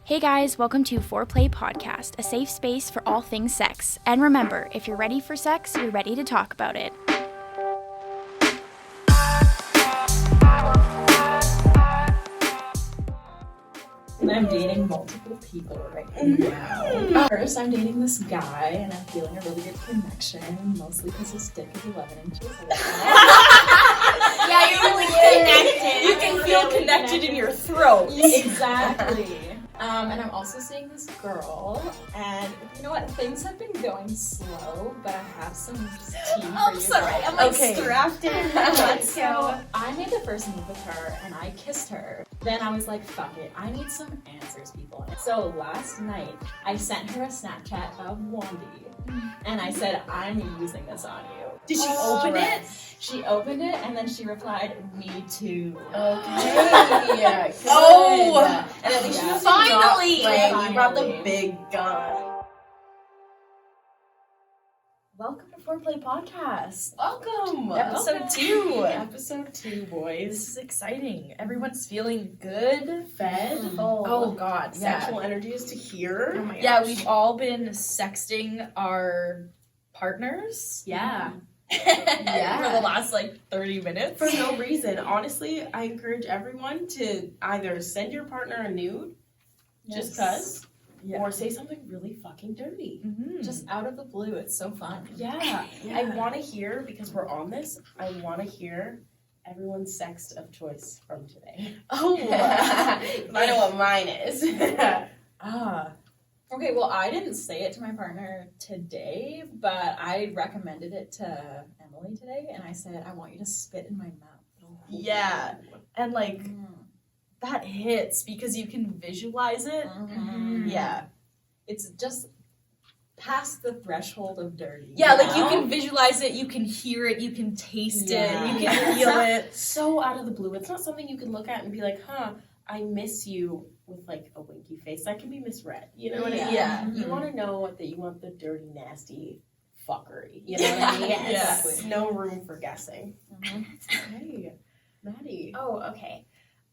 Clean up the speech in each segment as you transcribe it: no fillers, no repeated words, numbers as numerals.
Hey guys, welcome to Foreplay Podcast, a safe space for all things sex. And remember, if you're ready for sex, you're ready to talk about it. I'm dating multiple people right now. First, I'm dating this guy, and I'm feeling a really good connection, mostly because his dick is 11 inches. Yeah, you're really connected. You can feel connected in your throat. Exactly. And I'm also seeing this girl, and you know what? Things have been going slow, but I have some tea for I'm you sorry, guys. I'm like Okay. strapped in. So I made the first move with her, and I kissed her. Then I was like, fuck it, I need some answers, people. So last night, I sent her a Snapchat of Wandy, and I said, I'm using this on you. Did she open it? She opened it, and then she replied, me too. Okay. Yeah, Oh! And at least Yeah. you Finally! you brought the Finally. big gun. Welcome to Foreplay Podcast. Welcome. Episode 2. Episode 2, boys. This is exciting. Everyone's feeling good, fed. Oh, God, sexual energy is to hear. Oh my Yeah, gosh. we've all been sexting our partners. Yeah. For the last 30 minutes. For no reason. Honestly, I encourage everyone to either send your partner a nude, just cause, Yeah. or say something really fucking dirty. Mhm. Just out of the blue, it's so fun. Yeah. I want to hear, because we're on this, I want to hear everyone's sex of choice from today. Oh. I know what mine is. Okay, well, I didn't say it to my partner today, but I recommended it to Emily today, and I said, I want you to spit in my mouth. Yeah. And that hits because you can visualize it. Mhm. Yeah. It's just past the threshold of dirty. Yeah, you like you know? can visualize it, you can hear it, you can taste Yeah. it, you Yeah. can feel it. So out of the blue. It's not something you can look at and be like, I miss you with a winky face. That can be misread. You know what I mean? Yeah. You Mhm. want to know that you want the dirty, nasty fuckery. You know what I mean? Yes. Yes. No room for guessing. Mhm. Hey, Maddie. Oh, okay.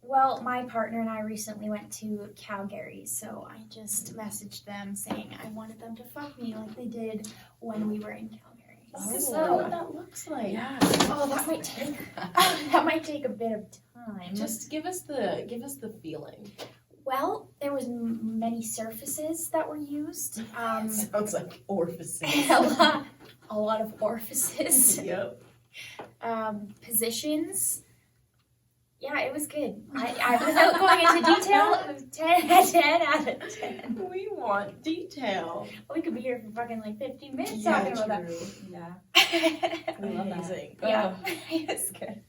Well, my partner and I recently went to Calgary, so I just messaged them saying I wanted them to fuck me like they did when we were in Calgary. Oh, is So, that what that looks like? Yeah. oh, that might take a bit of time. Just give us the feeling. Well, there was many surfaces that were used. Sounds like orifices. a lot of orifices. Yep. Positions. Yeah, it was good. Without going into detail, it was 10 out of 10. We want detail. We could be here for fucking 15 minutes Yeah, talking about true. Yeah. that. We love that. Amazing. Yeah, it's good.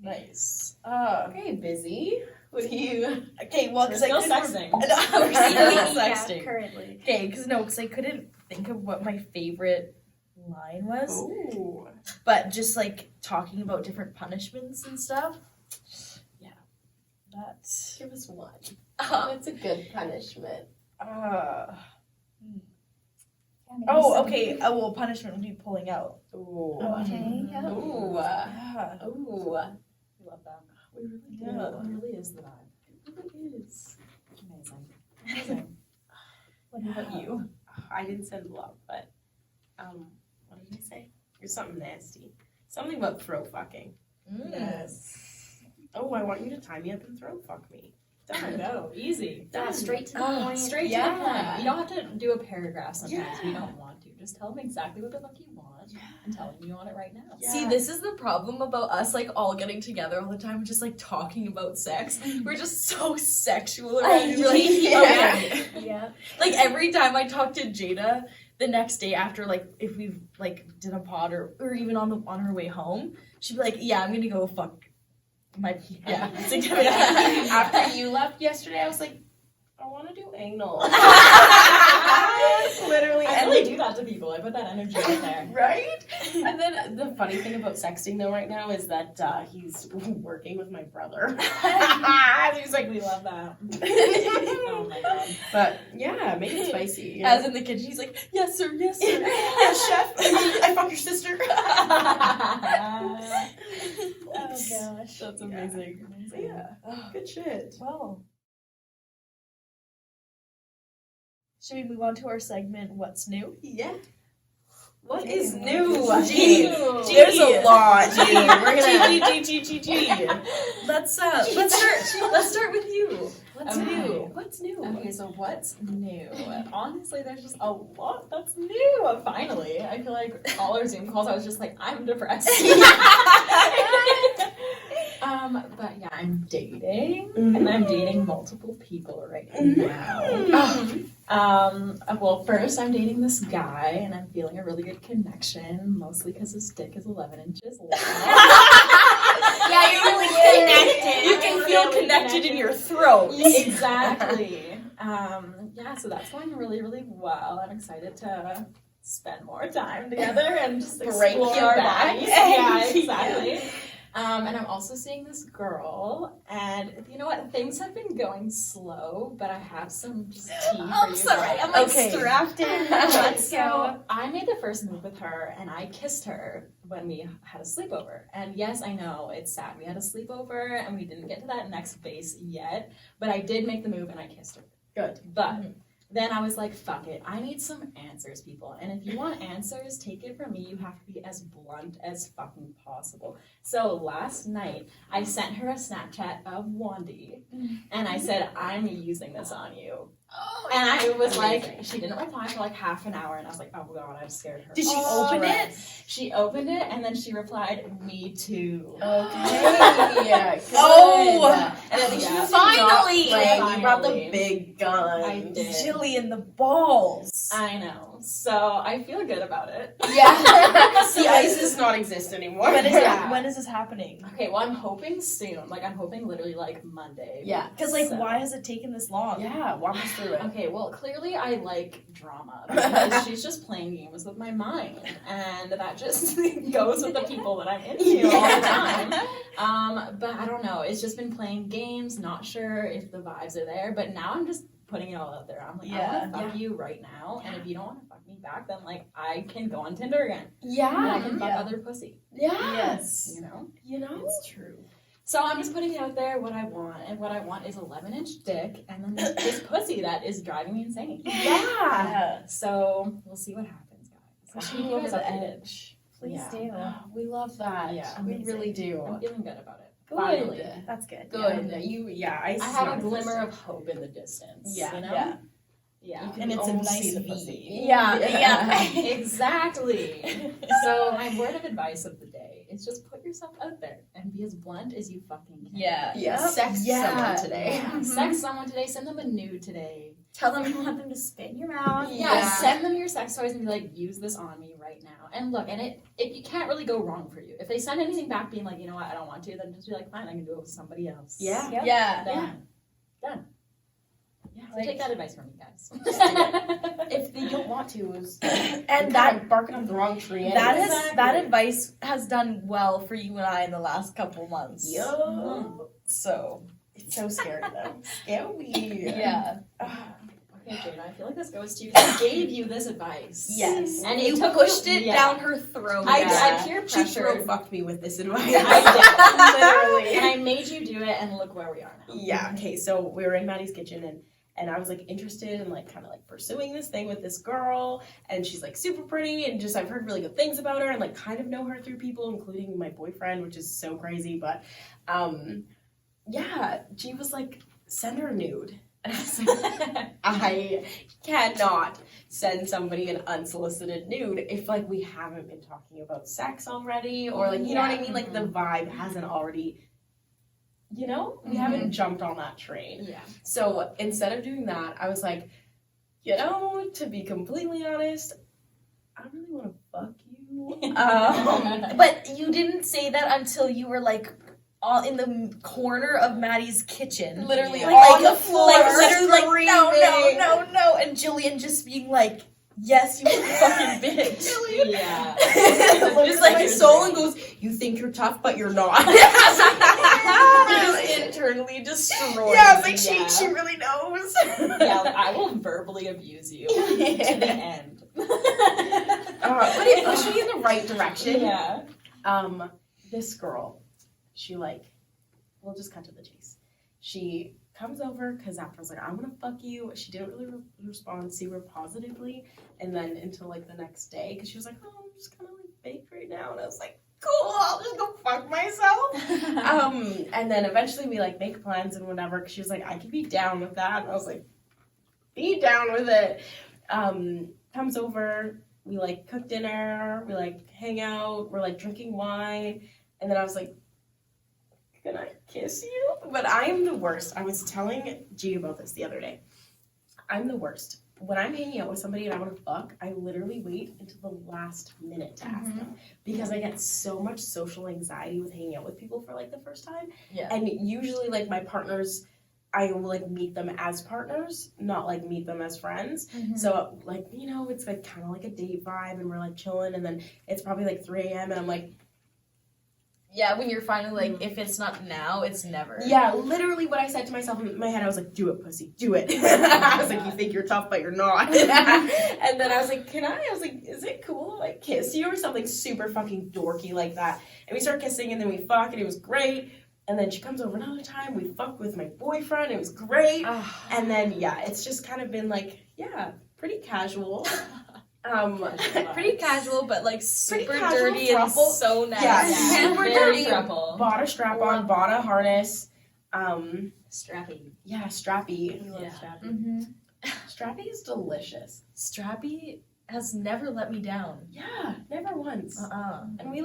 Nice. Okay, busy. What do you? Okay, well, We're because I still couldn't. sexting. We're still Yeah, sexting. currently. Okay, because I couldn't think of what my favorite line was, Ooh. but just talking about different punishments and stuff. Yeah, that's. Give us one. That's a good punishment. Oh, okay. Well, punishment would be pulling out. Ooh. Okay, yeah. Ooh. Yeah. Ooh. We love that. We really do. Yeah. It really is the vibe. It really is. Amazing. Amazing. What about you? I didn't send love, but what did I say? There's something nasty. Something about throat fucking. Yes. Oh, I want you to tie me up and throat fuck me. Done. No, easy. Yeah, straight to the point. Straight Yeah. to the point. You don't have to do a paragraph sometimes. We don't want to. Just tell them exactly what the fuck you want and tell them you want it right now. Yeah. See, this is the problem about us all getting together all the time, just talking about sex. We're just so sexual around it. We're like, Yeah. okay. Yeah. Every time I talk to Jada, the next day after if we've did a pod or even on her way home, she'd be like, yeah, I'm gonna go fuck my significant other. After you left yesterday, I was like, I want to do anal. Literally. I And really do that to people. I put that energy out there. right? And then the funny thing about sexting though right now is that he's working with my brother. He's like, we love that. Oh my god. But yeah, make it spicy. You know? As in the kitchen, he's like, yes sir, yes sir. Yes, chef. I fucked your sister. Oh gosh. That's amazing. Yeah. Good shit. Well. Should we move on to our segment, What's New? Yeah. What is What new? is Gee, new? there's a lot. Gee, we're gonna. Gee. Let's start with you. What's Okay. new? What's new? Okay, so what's new? Honestly, there's just a lot that's new. Finally, I feel like all our Zoom calls, I was just like, I'm depressed. But yeah, I'm dating, and I'm dating multiple people right now. Well, first I'm dating this guy, and I'm feeling a really good connection, mostly because his dick is 11 inches long. Yeah, you're really connected. You can feel connected in your throat. Exactly. Yeah, so that's going really, really well. I'm excited to spend more time together and just Break explore your our back. bodies. Yeah, exactly. And I'm also seeing this girl, and you know what? Things have been going slow, but I have some just tea for I'm you sorry, guys. I'm like Okay. strapped in. Let's go. So I made the first move with her, and I kissed her when we had a sleepover. And yes, I know it's sad. We had a sleepover, and we didn't get to that next base yet. But I did make the move, and I kissed her. Good. But then I was like, fuck it. I need some answers, people. And if you want answers, take it from me. You have to be as blunt as fucking possible. So last night, I sent her a Snapchat of Wandy. And I said, I'm using this on you. Oh, And I was Amazing. like, she didn't reply for like half an hour. And I was like, oh god, I've scared her. Did she Oh, open right. it? She opened it, and then she replied, me too. Okay. Yeah. Good. Oh. And at least Yeah. you Finally. you brought the Finally. big guns. I did. Jillian, the balls. I know. So I feel good about it. Yeah. The ice does not exist anymore. When is this happening? Okay, well, I'm hoping soon. Like, I'm hoping literally, like, Monday. Yeah. Because, like, So- why has it taken this long? Yeah. Walk us through it. Okay, well, clearly I like drama because she's just playing games with my mind, and that just goes with the people that I'm into all the time. But I don't know. It's just been playing games, not sure if the vibes are there, but now I'm just putting it all out there. I'm like, I want to fuck you right now, and if you don't want to fuck me back, then, like, I can go on Tinder again. And I can fuck Yeah. other pussy, Yes. you know? You know? It's true. So I'm just putting it out there what I want, and what I want is 11-inch dick, and then this pussy that is driving me insane. Yeah. So we'll see what happens, guys. I'll keep you Over guys the updated. edge. Please Yeah. do. We love that. Yeah. We really I'm do. feeling good about it. Good. Finally. That's good. Good. Yeah. I I have a glimmer of hope in the distance. Yeah. You know? Yeah. Yeah. And it's a almost nice see the V. pussy. Yeah. Exactly. So my word of advice of the day is just put yourself out there and be as blunt as you fucking can. Yeah. Yeah. Yep. Sex Yeah. someone today. Yeah. Sex someone today. Send them a nude today. Tell them you want them to spit in your mouth. Yeah, send them your sex toys and be like, use this on me right now. And look, and it you can't really go wrong for you. If they send anything back being like, you know what, I don't want to, then just be like, fine, I can do it with somebody else. Yeah. Yep. Yeah. Done. Yeah, so Like- take that advice from me, guys. If they don't want to, is And that barking up the wrong tree. that anyways. is that advice has done well for you and I in the last couple months. Yo. So It's so scary though. Scary. yeah. Okay, Jada, I feel like this goes to you because I gave you this advice. Yes. And you it took pushed you- it yeah. down her throat. I peer She throat pressured. fucked me with this advice. I did. And I made you do it, and look where we are now. Yeah, okay, so we were in Maddie's kitchen and I was like interested in like kind of like pursuing this thing with this girl, and she's like super pretty, and just I've heard really good things about her and like kind of know her through people, including my boyfriend, which is so crazy. But yeah, she was like, send her a nude. And I was like, I cannot send somebody an unsolicited nude if like we haven't been talking about sex already, or like you know what I mean, like the vibe hasn't already, you know, we haven't jumped on that train. Yeah. So instead of doing that, I was like, you know, to be completely honest, I don't really want to fuck you. But you didn't say that until you were like all in the corner of Maddie's kitchen. Literally Yeah. on the floor, Like literally like screaming. no, and Jillian just being like, yes, you fucking bitch. Yeah. Just like my soul and goes, you think you're tough, but you're not. Just internally destroyed. Yeah, it's like Yeah. she really knows. Yeah, like, I will verbally abuse you to the end. But it pushed me in the right direction. Yeah. This girl, she like, we'll just cut to the chase. She comes over because after I was like, I'm gonna fuck you. She didn't really respond super positively, and then until like the next day, because she was like, oh, I'm just kind of like baked right now, and I was like, cool, I'll just go fuck myself. And then eventually we like make plans and whatever, because she was like, I could be down with that, and I was like, be down with it. Comes over, we like cook dinner, we like hang out, we're like drinking wine, and then I was like, can I kiss you? But I am the worst. I was telling G about this the other day. I'm the worst. When I'm hanging out with somebody and I want to fuck, I literally wait until the last minute to ask them, because I get so much social anxiety with hanging out with people for like the first time. Yeah. And usually like my partners, I will like meet them as partners, not like meet them as friends. So like, you know, it's like kind of like a date vibe, and we're like chilling, and then it's probably like 3 a.m. and I'm like, Yeah, when you're finally like, if it's not now, it's never. yeah, literally what I said to myself in my head, I was like, do it, pussy, do it. I was like, you think you're tough, but you're not. And then I was like, I was like, is it cool to like kiss you or something super fucking dorky like that? And we start kissing, and then we fuck, and it was great. And then she comes over another time, we fuck with my boyfriend, it was great. And then, yeah, it's just kind of been like, yeah, pretty casual. Pretty casual, but like super casual, dirty and throuple. so nice. Yeah, super Very dirty. throuple. Bought a strap on, bought a harness. Strappy. Yeah, strappy. We love Yeah. strappy. Strappy is delicious. Strappy has never let me down. Yeah, never once. And we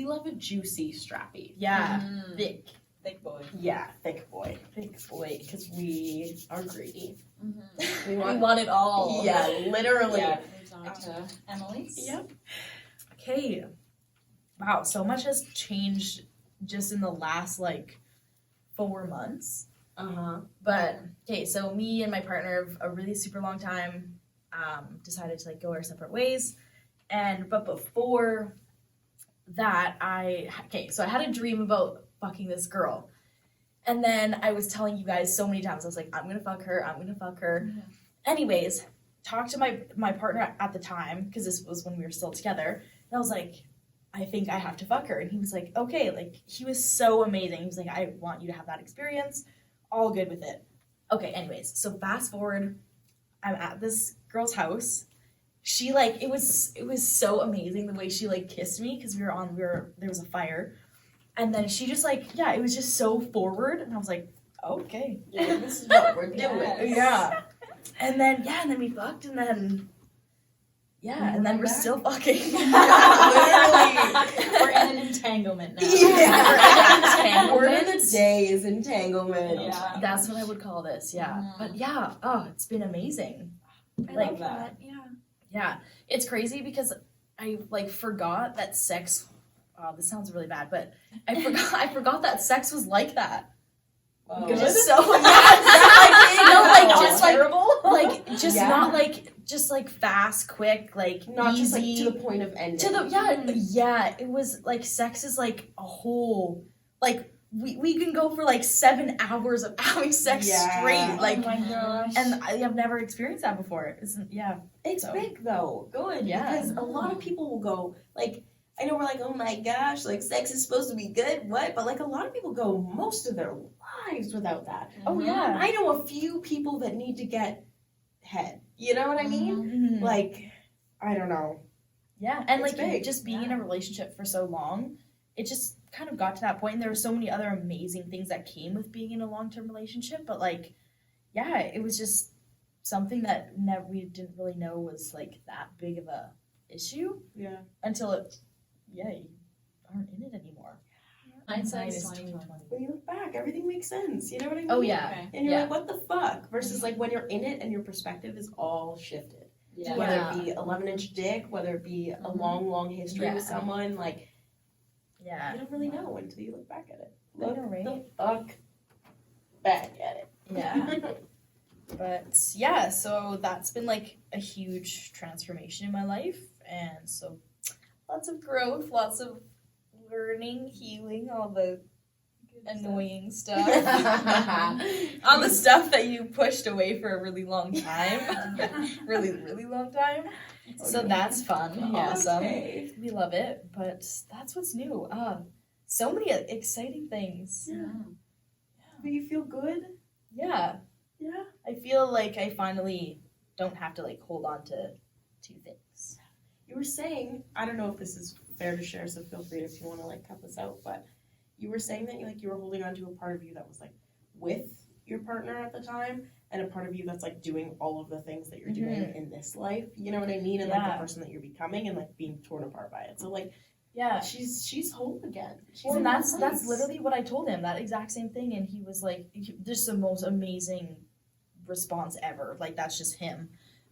love a juicy strappy. Yeah, Mhm. thick. Thick boy. Yeah, thick boy, because we are greedy. We want it all. Yeah, literally. Yeah. Moves on to Emily's. Yep. Okay. Wow, so much has changed just in the last like 4 months. But okay, so me and my partner of a really super long time decided to like go our separate ways, but before that I had a dream about fucking this girl, and then I was telling you guys so many times, I was like, I'm gonna fuck her. Anyways, talked to my partner at the time, because this was when we were still together, and I was like, I think I have to fuck her, and he was like, okay, like he was so amazing. He was like, I want you to have that experience. All good with it. Okay, anyways, so fast forward, I'm at this girl's house. She like, it was so amazing the way she like kissed me, because there was a fire, and then she just like, yeah, it was just so forward, and I was like, okay, Yeah, this is what we're doing. yeah. And then we fucked, and then and then we're still fucking. Literally. We're in an entanglement now. Yeah. Word of the day is entanglement. Yeah. That's what I would call this, yeah. But yeah, oh, it's been amazing. I Like love that. Yeah. Yeah, it's crazy because I like forgot that sex. Oh, this sounds really bad, but I forgot that sex was like that. Oh. Just so just terrible. like just Yeah. not like just like fast, quick, like Not just like easy. to the point of ending. It was like sex is like a whole like we can go for like 7 hours of having sex straight, like, oh my gosh. and I have never experienced that before. It's So. big though. Good. Yeah. Because a lot of people will go, like, I know we're like, oh my gosh, like sex is supposed to be good, what? But like a lot of people go most of their lives without that. Oh yeah. I know a few people that need to get head. You know what I mean? Mhm. Like, I don't know. Yeah, and It's like big. just being in a relationship for so long, it just kind of got to that point, and there were so many other amazing things that came with being in a long-term relationship, but like, yeah, it was just something that we didn't really know was like that big of a issue Yeah. until you aren't in it anymore. Hindsight is 20/20. 20/20. When you look back, everything makes sense. You know what I mean? Oh yeah, Okay. And you're Yeah. like, what the fuck? Versus like when you're in it and your perspective is all shifted. Yeah. Whether Yeah. it be 11-inch dick, whether it be a Mhm. long history with Yeah. someone, like, yeah, you don't really know until you look back at it. I Look know, right? the fuck back at it. yeah. But yeah, so that's been like a huge transformation in my life, and so lots of growth, lots of learning, healing, all the annoying stuff, all the stuff that you pushed away for a really long time, really long time. So that's fun, awesome. Okay. We love it, but that's what's new. So many exciting things. Yeah. Do you feel good? Yeah. I feel like I finally don't have to like hold on to two things. You were saying, I don't know if this is fair to share, so feel free if you want to like cut this out, but you were saying that you were holding on to a part of you that was like with your partner at the time, and a part of you that's like doing all of the things that you're doing in this life. You know what I mean? And like the person that you're becoming, and like being torn apart by it. So like, Yeah. she's whole again. Well, and that's literally what I told him, that exact same thing, and he was like, just the most amazing response ever. Like, that's just him.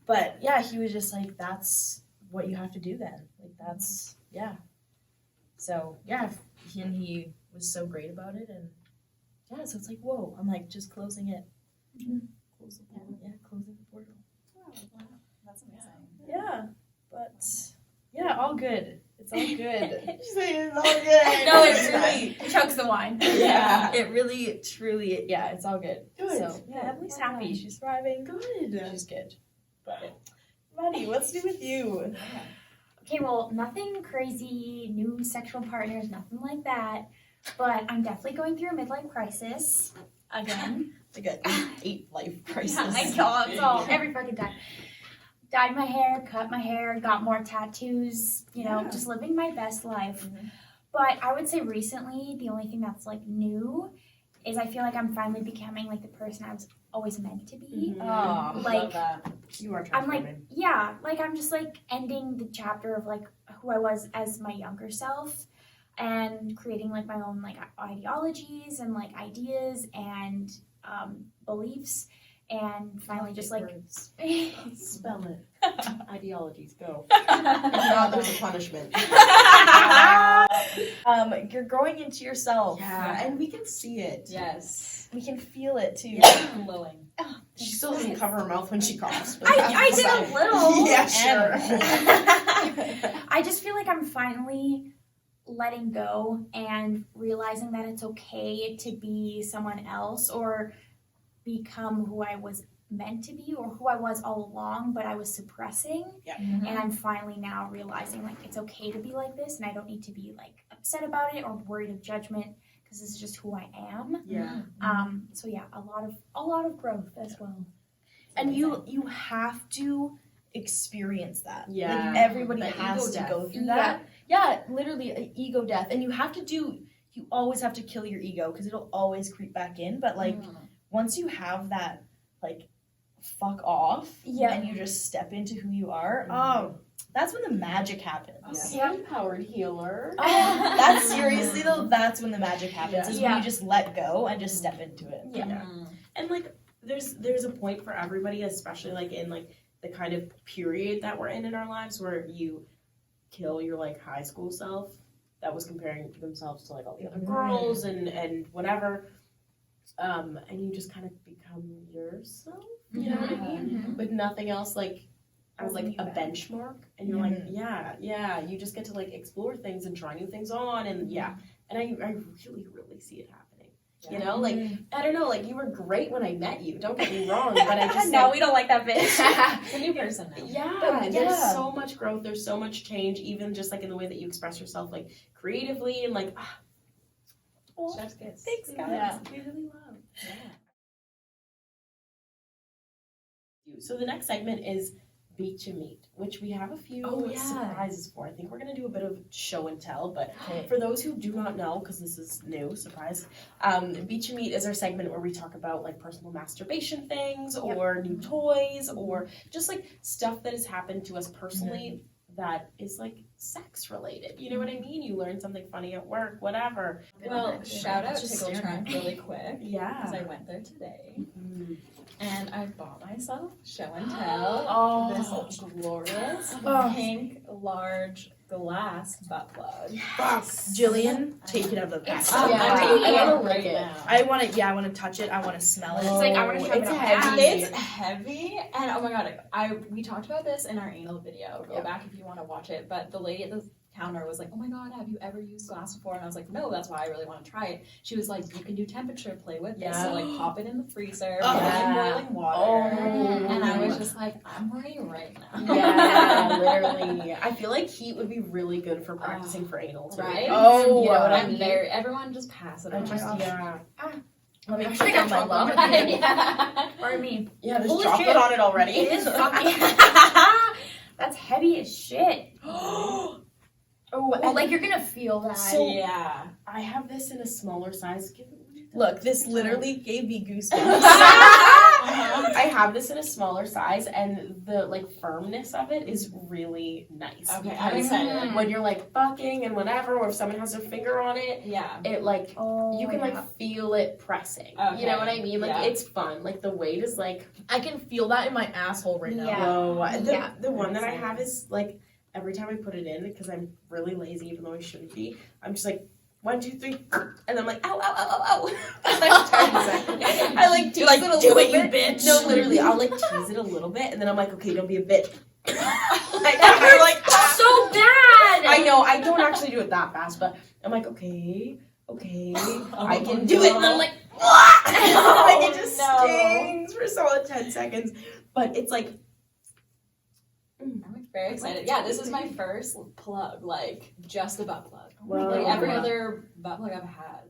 But yeah, he was just like, that's what you have to do then. Like, that's, yeah. So yeah, he was so great about it, and yeah, so it's like, whoa, I'm like just closing it. Close the portal. Yeah, closing the portal. Oh, wow. That's amazing. Yeah, but yeah, all good. It's all good. She's like, it's all good. No, it really, Chugs the wine. Yeah. it really, truly, yeah, it's all good. Good. So yeah, Emily's happy. She's thriving. Good. She's good. But Maddie, what's new with you? Okay, well, nothing crazy, new sexual partners, nothing like that. But I'm definitely going through a midlife crisis again. Like a eight life crisis. Yeah, I know, it's all every fucking time. Dyed my hair, cut my hair, got more tattoos, just living my best life. But I would say recently, the only thing that's like new is I feel like I'm finally becoming like the person I was always meant to be. Oh, Like, love that. You are I'm transforming. like, yeah, like I'm just like ending the chapter of like who I was as my younger self and creating like my own like ideologies and like ideas and beliefs and finally just like Spell it. Ideologies, go. If not, there's a punishment. You're growing into yourself. Yeah, and we can see it. Yes. We can feel it too. Yeah. Glowing. She still doesn't cover her mouth when she coughs. But I did a little. Yeah, sure. I just feel like I'm finally letting go and realizing that it's okay to be someone else or become who I was meant to be or who I was all along, but I was suppressing. Yeah. And I'm finally now realizing like it's okay to be like this and I don't need to be like upset about it or worried of judgment because this is just who I am. Yeah. So yeah, a lot of growth as well. And you have to experience that. Yeah. Like everybody That has ego to death. go through that. Yeah, literally ego death. And you always have to kill your ego because it'll always creep back in. But like once you have that like fuck off and you just step into who you are, that's when the magic happens. Yeah. Empowered healer. That's seriously though, that's when the magic happens. Is when Yeah. you just let go and just step into it. Yeah. And like there's a point for everybody, especially like in like the kind of period that we're in our lives where you kill your like high school self that was comparing themselves to like all the other girls and whatever. And you just kind of become yourself. You know what I mean? With nothing else like as like a benchmark. And you're like, yeah, you just get to like explore things and try new things on and And I really, really see it happening. You know, like I don't know, like you were great when I met you. Don't get me wrong, but I just No, we don't like that bitch. It's a new person now. Yeah, there's so much growth. There's so much change, even just like in the way that you express yourself, like creatively and like. Chef's kiss. Thanks, guys. Yeah. We really love. So the next segment is Beat to Meet, which we have a few surprises for. I think we're gonna do a bit of show and tell, but for those who do not know, because this is new, surprise, Beat to Meet is our segment where we talk about like personal masturbation things or new toys or just like stuff that has happened to us personally that is like sex related. You know what I mean? You learn something funny at work, whatever. Well, shout out Tickle Trunk really quick. Yeah. Because I went there today. And I bought myself show and tell. This glorious pink large glass butt plug. Jillian, take it out of the package. I'm taking it out right now. I want to touch it. I want to smell it. It's like I want to shove it It's up my heavy. ass. It's heavy, and oh my god, we talked about this in our anal video. Go back if you want to watch it. But the lady at the counter was like, "Oh my god, have you ever used glass before?" And I was like, "No, that's why I really want to try it." She was like, "You can do temperature play with this, so like pop it in the freezer, put it in boiling water." And I was just like, "I'm ready right now." Yeah, literally. I feel like heat would be really good for practicing for anal too. Right? Oh, you know what I I'm mean? very. Everyone just pass it. I on. just Let me I put think down I'm my chocolate love. on my yeah. Pardon me. Yeah, there's Holy chocolate shit. on it already. It is fucking. That's heavy as shit. Oh, Oh, and like you're gonna feel that. So- Yeah. I have this in a smaller size. Look, this literally gave me goosebumps. I have this in a smaller size, and the like firmness of it is really nice. Okay, I'm because excited. when you're like fucking and whatever, or if someone has their finger on it, Yeah. it like oh, you can yeah. like feel it pressing. Okay, You know what I mean? Like yeah. it's fun. Like the weight is like I can feel that in my asshole right now. Yeah. whoa. Yeah. The one that I have is like every time I put it in, because I'm really lazy, even though I shouldn't be. I'm just like 1, 2, 3, and I'm like ow ow ow ow ow. I like tease it a little bit. bitch. No, literally, I'll like tease it a little bit, and then I'm like, okay, don't be a bitch. I'm like, so bad. I know, I don't actually do it that fast, but I'm like, okay, I can do no. it, and then I'm like, what? Like it just no. stings for solid 10 seconds, but it's like, I'm very excited. Yeah, this is my first plug, like just a butt plug. Whoa. Like every other butt plug I've had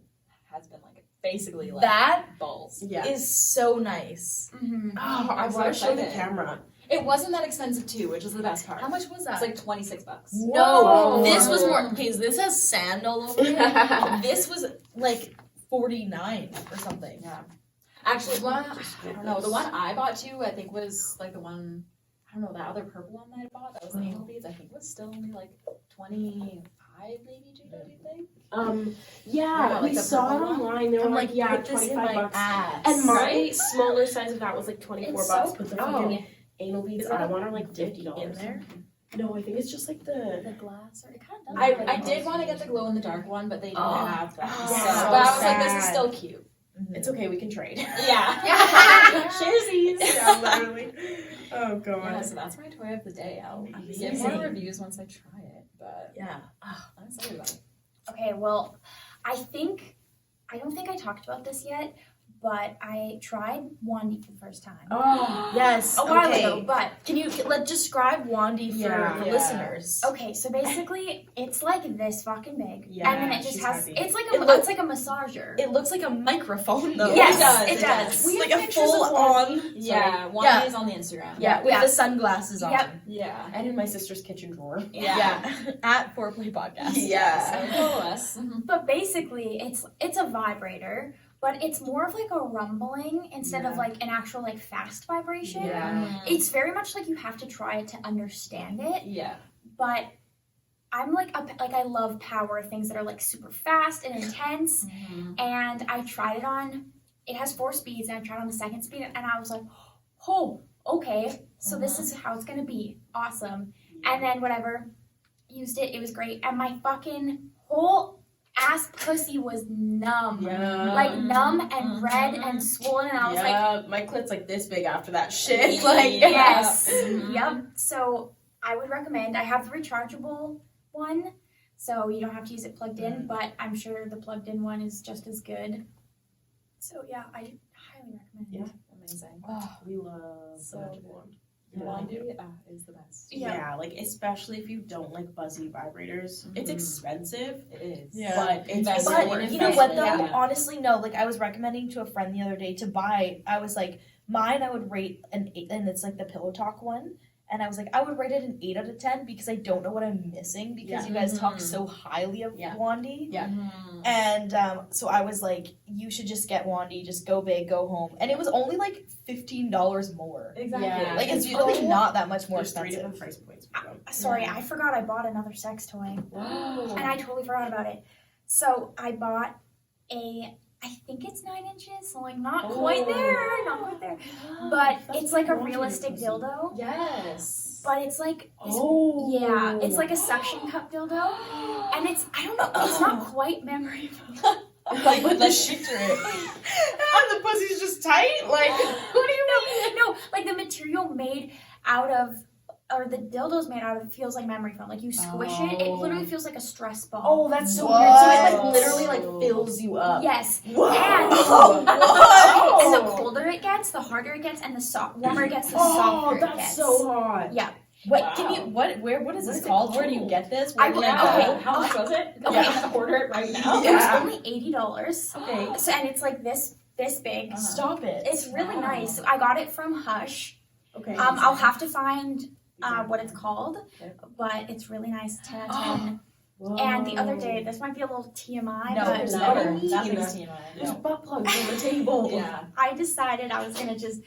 has been like basically like That balls. yeah. is so nice. Mhm. Oh, I I'm so want to show the excited. camera. It wasn't that expensive too, which is the best part. How much was that? It's like $26. No, Whoa. this was more. Okay, this has sand all over it. This was like 49 or something. Yeah. Actually, one I don't know. The one I bought too, I think was like the one. I don't know, that other purple one that I bought, that was the anal beads, I think was still only like 25 maybe, Judah, do you think? Yeah, Yeah, we like the saw it purple one. online. They were I'm like, like, yeah, put this in 25 my bucks. ass. And my Right? smaller size of that was like 24 It's bucks, so but the pretty. fucking anal beads Is that I a want are like dick $50 in there? No, I think it's just like the. The glass, or it kind of does. I did want to get the glow in the dark one, but they didn't Oh. have that. Oh, So, so but I was like, this is sad. still cute. It's okay, we can trade. Yeah. Sharesies. Yeah, literally. Oh god. Yeah, so that's my toy of the day. I'll get Amazing. more reviews once I try it, but Yeah. I'm excited about it. Okay, well, I don't think I talked about this yet, but I tried Wandy for the first time. Oh Yes. A while okay. ago, but Can you describe Wandy for Yeah. the Yeah. listeners? okay, so basically it's like this fucking big, Yeah, and then it just she's has heavy. it's like It it's like a massager. It looks like a microphone though. Yes, it it does. We Like have a pictures of full on. Yeah, one Yeah. is on the Instagram. Yeah, with Yeah. the sunglasses on. Yep. Yeah. And in my sister's kitchen drawer. Yeah. At Foreplay Podcast. So follow us. But basically, it's a vibrator, but it's more of like a rumbling instead of Yeah. like an actual like fast vibration. Yeah. It's very much like you have to try it to understand it. Yeah. But I'm like I love power things that are like super fast and intense. And I tried it on. It has 4 speeds, and I tried on the second speed, and I was like, oh, okay. So this is how it's gonna be. Awesome. And then whatever, used it. It was great, and my fucking whole ass pussy was numb. Yeah. Like numb and red and swollen, and I was like, yeah, my clit's like this big after that shit. Like, yes. Mhm. Yep. So I would recommend. I have the rechargeable one, so you don't have to use it plugged in, but I'm sure the plugged in one is just as good. So yeah, I highly recommend it. Yeah. Amazing. Oh, we love So that good. one. Wandy is the best. Yeah, like especially if you don't like buzzy vibrators. It's Mhm. expensive, It is. Yeah. but it's Investment. really But worth you know it. what though? Yeah. Honestly, no. Like I was recommending to a friend the other day to buy. I was like, mine I would rate an 8, and it's like the Pillow Talk one. And I was like, I would rate it an 8 out of 10 because I don't know what I'm missing because Yeah. you guys talk Mhm. so highly of Yeah. Wandy. Yeah. Mhm. And so I was like, you should just get Wandy, just go big, go home. And it was only like $15 more. Exactly. Yeah. Like it's It's really cool. not that much more There's 3 different expensive. price points for them. Sorry, I forgot I bought another sex toy, Wow. and I totally forgot about it. So I bought I think it's 9 inches, so like not quite there, not quite there. But it's like a realistic dildo. Yes. But it's like this, Oh. yeah, it's like a suction cup dildo, and I don't know, it's not quite memory. Like with the shifter it. And the pussy's just tight? Like, what do you mean? No, like the material made out of, or the dildo's made out of, feels like memory foam. Like you squish it, it literally feels like a stress ball. Oh, that's so What? weird. So it like literally like fills you up. Yes. Whoa. And Oh. the colder it gets, the harder it gets, and the warmer it gets, the Oh, softer it that's gets. so hot. Yeah. What Wow. can you what is What this is it called? Where do you called? get this? I Where do will- you Yeah. okay. How much was it? Okay. I have to order it right now. Yeah. It's only $80. Okay. So, and it's like this this big. Stop it. It's really Wow. nice. I got it from Hush. Okay. I'll have to find what it's called, but it's really nice. 10 out of 10. And the other day, this might be a little TMI, No, but there's no. never. What do you Nothing's mean? TMI. There's No. butt plugs on the table. Yeah. I decided I was gonna just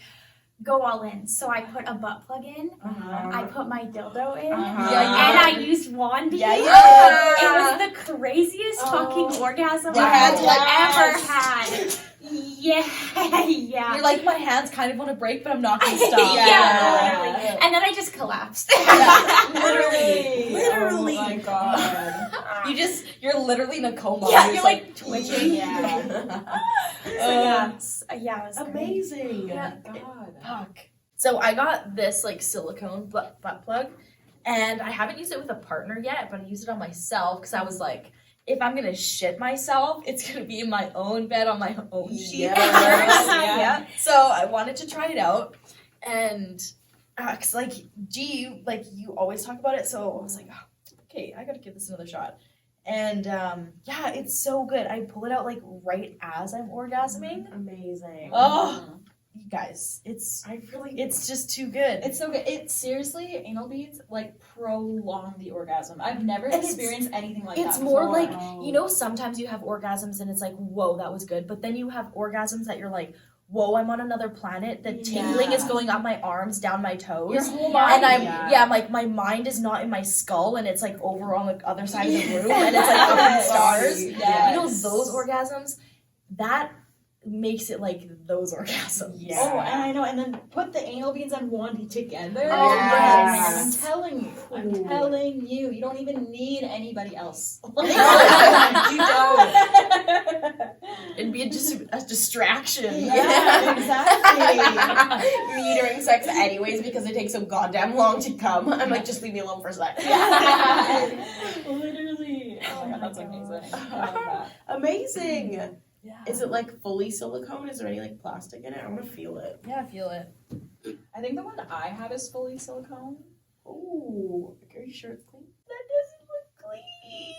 go all in. So I put a butt plug in. I put my dildo in. Uh-huh. And I used Wandy. Yeah, you It was the craziest fucking orgasm Your I've hands were like, ever had. Yeah, yeah. You're like, my hands kind of want to break, but I'm not going to stop. Yeah, literally. And then I just collapsed. Literally. Oh my god. You're literally in a coma. Yeah, just you're like twitching. Yeah. Yeah, it was great. Amazing. Yeah. God. Fuck. So I got this like silicone butt plug, and I haven't used it with a partner yet, but I used it on myself because I was like, if I'm gonna shit myself, it's gonna be in my own bed on my own sheet Yes. first. Yeah. So I wanted to try it out, and cause like you always talk about it, so I was like, oh, okay, I gotta give this another shot. And yeah, it's so good. I pull it out like right as I'm orgasming. Amazing. Oh, you guys, it's just too good. It's so good. It seriously, anal beads like prolong the orgasm. I've never And it's- experienced anything like It's that. more before. like, you know, sometimes you have orgasms and it's like, whoa, that was good. But then you have orgasms that you're like, whoa, I'm on another planet. The tingling is going up my arms, down my toes. Your whole Yeah. body. And I'm like, my mind is not in my skull and it's like over on the other side of the room and it's like up in Yes. stars. Yes. You know, those orgasms, that makes it like those orgasms. Yeah. Oh, and I know. And then put the anal beads and Wandy together. Oh, yes. I'm telling you, you don't even need anybody else. You don't. It'd be just a distraction. Yeah, exactly. You're neitering sex anyways because it takes so goddamn long to come. I'm like, just leave me alone for a sec. Literally. Oh my god, that's amazing. I love that. Amazing. Yeah. Is it like fully silicone? Is there any like plastic in it? I want to feel it. Yeah, I feel it. I think the one that I have is fully silicone. Ooh, are you sure it's clean? That doesn't look clean.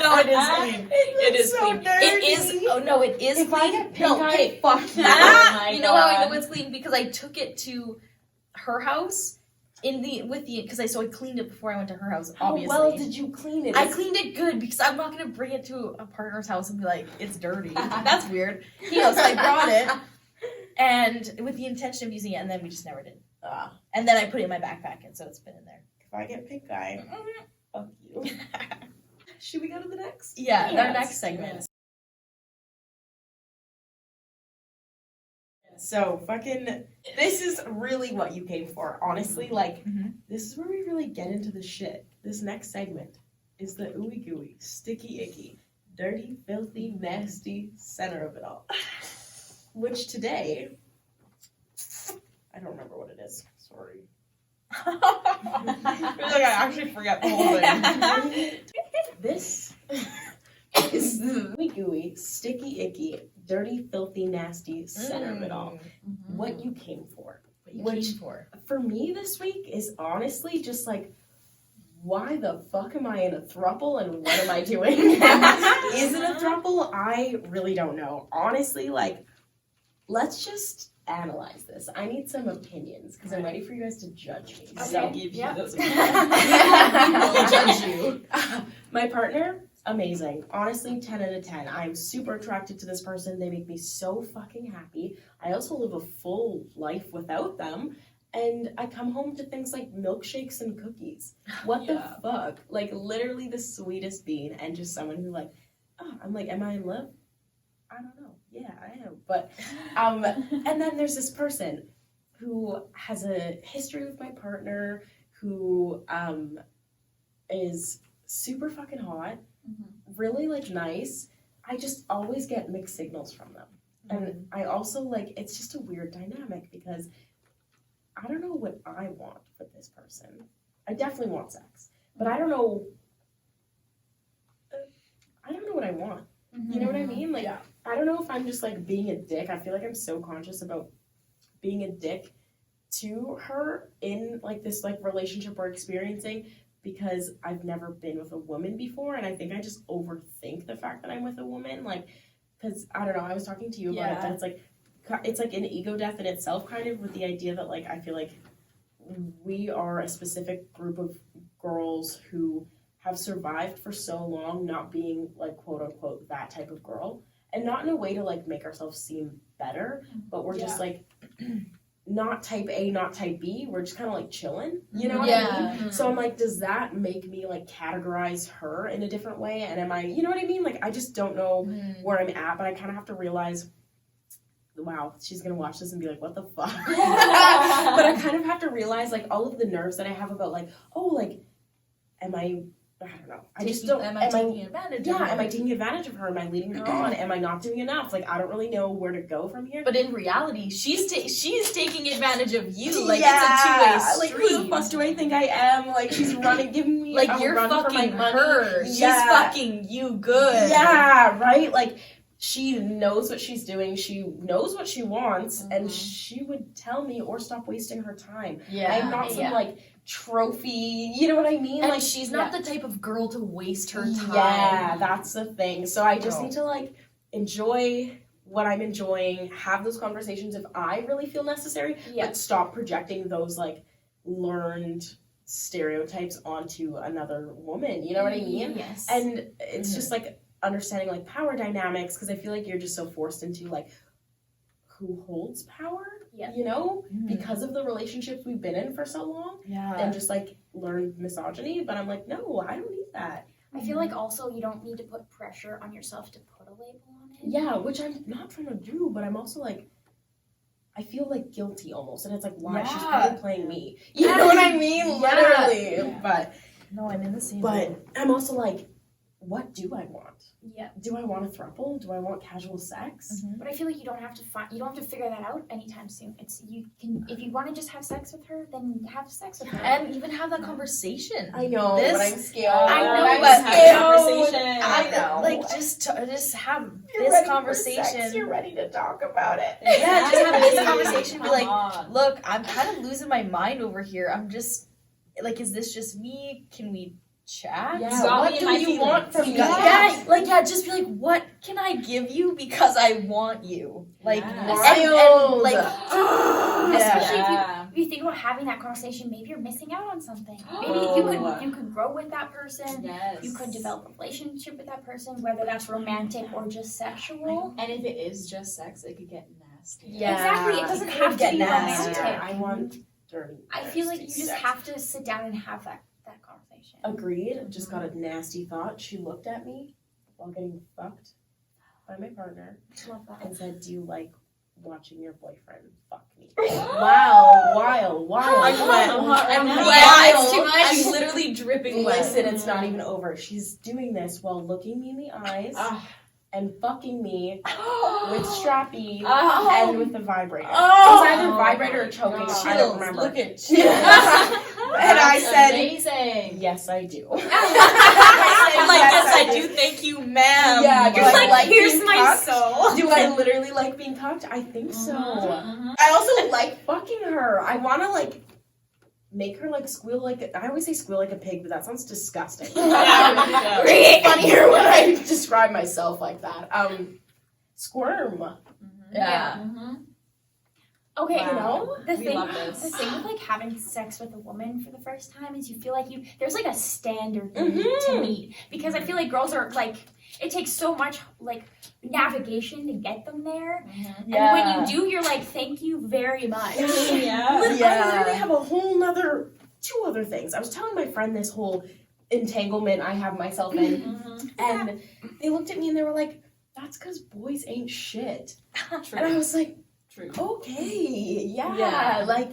No, it is clean. It is so clean. dirty. It is. Oh no, it is If clean. I get pink no, eye, okay, fuck you. my You know how I God. know it's clean because I took it to her house because I cleaned it before I went to her house. How Obviously, well did you clean it? I cleaned it good because I'm not gonna bring it to a partner's house and be like, it's dirty. That's weird. You know, so I brought it and with the intention of using it, and then we just never did. And then I put it in my backpack, and so it's been in there. If I get pink eye, fuck you. Should we go to the next? Yeah, our Yes. next segment. So fucking, this is really what you came for. Honestly, like, Mhm. this is where we really get into the shit. This next segment is the ooey gooey, sticky icky, dirty, filthy, nasty center of it all. Which today, I don't remember what it is. Sorry. I actually forgot the whole thing. This is the ooey gooey, sticky icky, dirty, filthy, nasty center of it all. What you came for. What you Which- came for? For me this week is honestly just like, why the fuck am I in a throuple and what am I doing? Is it a throuple? I really don't know. Honestly, like, let's just analyze this. I need some opinions because I'm ready for you guys to judge me. So, I'll give you Yep. those. I'll judge you. My partner, amazing. Honestly, 10 out of 10. I'm super attracted to this person. They make me so fucking happy. I also live a full life without them. And I come home to things like milkshakes and cookies. What Yeah. the fuck? Like, literally the sweetest bean. And just someone who, like, I'm like, am I in love? I don't know. Yeah, I am. But, and then there's this person who has a history with my partner, who is super fucking hot, really like nice. I just always get mixed signals from them. And I also like, it's just a weird dynamic because I don't know what I want with this person. I definitely want sex, but I don't know what I want. You know what I mean? Like, Yeah. I don't know if I'm just like being a dick. I feel like I'm so conscious about being a dick to her in like this like relationship we're experiencing, because I've never been with a woman before, and I think I just overthink the fact that I'm with a woman, like, because, I don't know, I was talking to you about it, but it's like an ego death in itself, kind of, with the idea that, like, I feel like we are a specific group of girls who have survived for so long not being, like, quote unquote, that type of girl, and not in a way to, like, make ourselves seem better, but we're just, like, not type A, not type B, we're just kind of, like, chilling, you know what I mean? So I'm like, does that make me, like, categorize her in a different way, and am I, you know what I mean? Like, I just don't know where I'm at, but I kind of have to realize, wow, she's gonna watch this and be like, what the fuck? But I kind of have to realize, like, all of the nerves that I have about, like, oh, like, am I don't know. I just don't. Am I taking advantage of her? Yeah, am I taking advantage of her? Am I leading her on? Am I not doing enough? Like, I don't really know where to go from here. But in reality, she's taking advantage of you. Like, it's a two-way street. Like, who the fuck do I think I am? Like, she's running, giving me like, a you're run fucking for my money. her. She's fucking you good. Yeah, right? Like, she knows what she's doing. She knows what she wants. And she would tell me or stop wasting her time. Yeah. I'm not some, like, trophy, you know what I mean? And like, she's not the type of girl to waste her time. Yeah, that's the thing. So I just need to, like, enjoy what I'm enjoying, have those conversations if I really feel necessary, but stop projecting those, like, learned stereotypes onto another woman, you know what I mean? Yes. And it's just, like, understanding, like, power dynamics, because I feel like you're just so forced into, like, who holds power, you know, because of the relationships we've been in for so long, and just, like, learn misogyny, but I'm like, no, I don't need that. I feel like also you don't need to put pressure on yourself to put a label on it. Yeah, which I'm not trying to do, but I'm also, like, I feel, like, guilty almost, and it's like, why? She's probably playing me. You know what I mean? Literally. Yeah. But, no, I'm in the same But boat. I'm also like, what do I want? Yeah. Do I want a throuple? Do I want casual sex? But I feel like you don't have to figure that out anytime soon. It's you can if you want to just have sex with her, then have sex with her. And even have that conversation. I know, This- but I'm scared. I know, but conversation. I know. Like, just have You're this ready for conversation. sex, you're ready to talk about it. Yeah, just have this conversation. Be Come like, on. look, I'm kind of losing my mind over here. I'm just, like, is this just me? Can we chat? Yeah, You got what me in do my you want from me? Yeah, just be like, what can I give you because I want you? Like, Yes. Wild. like, Especially Yeah. if you think about having that conversation, maybe you're missing out on something. Maybe Oh. you could grow with that person. Yes. You could develop a relationship with that person, whether that's romantic or just sexual. And if it is just sex, it could get nasty. Yeah. Exactly. It doesn't It have could to get be nasty. romantic. I want dirty. I feel like you nasty just sex. have to sit down and have that conversation. Agreed. Just got a nasty thought. She looked at me while getting fucked by my partner Love that. and said, "Do you like watching your boyfriend fuck me?" wow. Wild. I'm wet. I'm hot right I'm now. wet. Wild. It's too much. I'm literally dripping wet. Listen, it's not even over. She's doing this while looking me in the eyes and fucking me with strappy and with the vibrator. It was either vibrator or choking. I don't remember. Look at And I said, amazing. "Yes, I do." I'm like, yes, I do. Thank you, ma'am. Yeah, You're do I like, here's being my cucked? soul. Do I literally like being cucked? I think so. I also like fucking her. I want to, like, make her, like, squeal like I always say squeal like a pig, but that sounds disgusting. Yeah. It's funnier when I describe myself like that. Squirm. Yeah. Okay, Wow. you know, the We thing love this. with like having sex with a woman for the first time is you feel like there's like a standard you need Mhm. to meet, because I feel like girls are like, it takes so much like navigation to get them there, and when you do, you're like, thank you very much. Yeah. I literally have a whole nother 2 other things. I was telling my friend this whole entanglement I have myself in, and they looked at me and they were like, "That's because boys ain't shit." And I was like, True. okay, Yeah. like,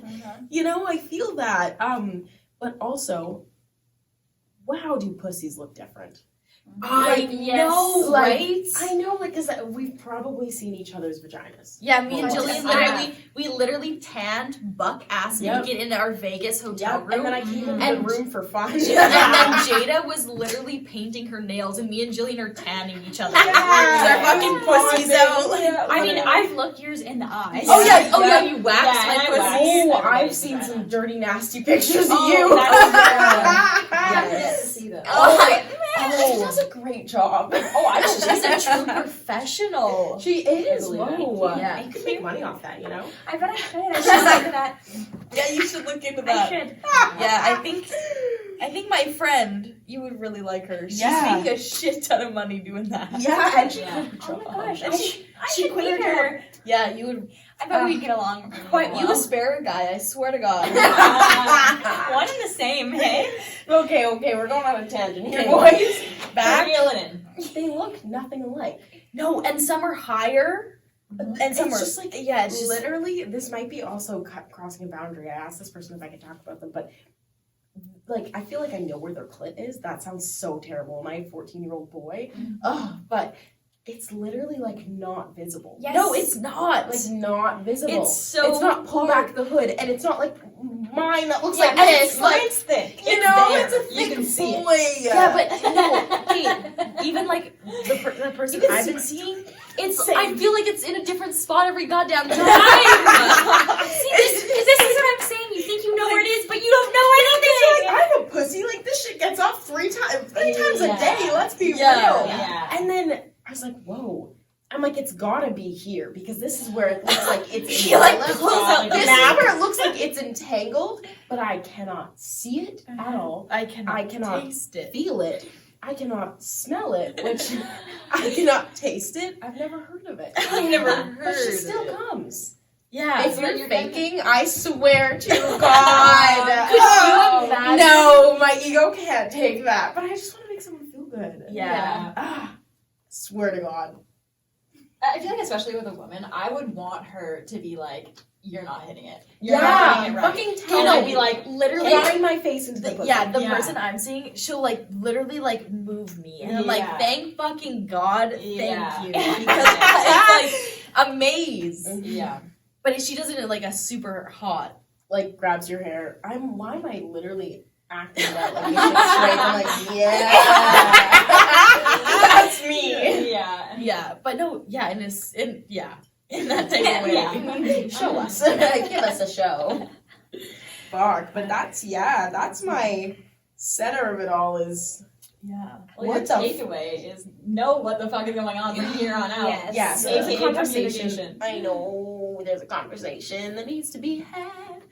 you know, I feel that. But also, wow, do pussies look different? I know, Like, right? I know, like, because we've probably seen each other's vaginas. Yeah, me and Well, Jillian we literally tanned buck ass Yep. naked in our Vegas hotel room. And then I came into And- the room for fun. And then Jada was literally painting her nails, and me and Jillian are tanning each other. Yeah. With our fucking pussies out. I mean, I I've looked yours in the eyes. Oh yeah, you waxed Yeah, my and I pussy. waxed. Oh, Everybody's I've seen vagina. some dirty, nasty pictures of Oh, you. that Yeah, get to see them. She does a great job. Oh, I She's a true professional. She is. I believe it. Whoa. Yeah. You could make money off that, you know? I bet I should. I should look at that. Yeah, you should look into I that. should. Yeah, I think my friend, you would really like her. She's Yeah. making a shit ton of money doing that. Yeah, and she Yeah. quit her Oh job. my gosh. And I she should quit her meet her. Yeah, you would. I bet we'd get along quite well. You a spare guy, I swear to God. One and the same, hey? Okay, we're going on a tangent here, boys. Back. Reel it in. They look nothing alike. No, and some are higher, and some It's are just like, yeah, it's just literally, this might be also crossing a boundary. I asked this person if I could talk about them, but like, I feel like I know where their clit is. That sounds so terrible. My 14-year-old boy. Ugh, but it's literally like not visible. Yes. no, it's not. Like not visible. It's so It's not pull hard. back the hood, and it's not like mine that looks Yeah, like and this. Like, Mine's thick. you know, there. it's a You thick can see it. boy. Yeah, but no, okay, even like the person You can I've see been seeing, it's Same. I feel like it's in a different spot every goddamn time. See, this is what I'm saying. You think you know where it is, but you don't know anything. I'm a pussy. Like this shit gets off three times a Yeah. day. Let's be Yeah. real. Yeah. And then I was like, whoa. I'm like, it's gotta be here because this is where it looks like it's. She like entangled. pulls out the This is map. where it looks like it's entangled, but I cannot see it at all. I cannot taste it. Feel it. I cannot smell it, which I cannot taste it. I've never heard of it. I've never But heard. she of still it. comes. Yeah. If so you're then you're gonna- faking, I swear to God. Could you imagine? No, my ego can't take that. But I just want to make someone feel good. Yeah. Ah, swear to God. I feel like especially with a woman, I would want her to be like, "You're not hitting it. You're Yeah, not hitting it right." fucking And tell I'd me. be like, Literally. Grind my face into the pussy. The Yeah. person I'm seeing, she'll like literally like move me, and I'm like, Yeah. thank fucking God, thank Yeah. you, because it's like a maze. yeah. But she does it in like a super hot. Like grabs your hair. Why am I literally acting that like you should straight? I'm like, yeah, that's me. Yeah. Yeah, but no, yeah, in that type of way. Yeah. Show us, give us a show. Fuck, but that's my center of it all is. Yeah. Well, What your the takeaway is know what the fuck is going on from here on out. Yes. Yeah, so there's a AKA conversation. communication. I know there's a conversation that needs to be had.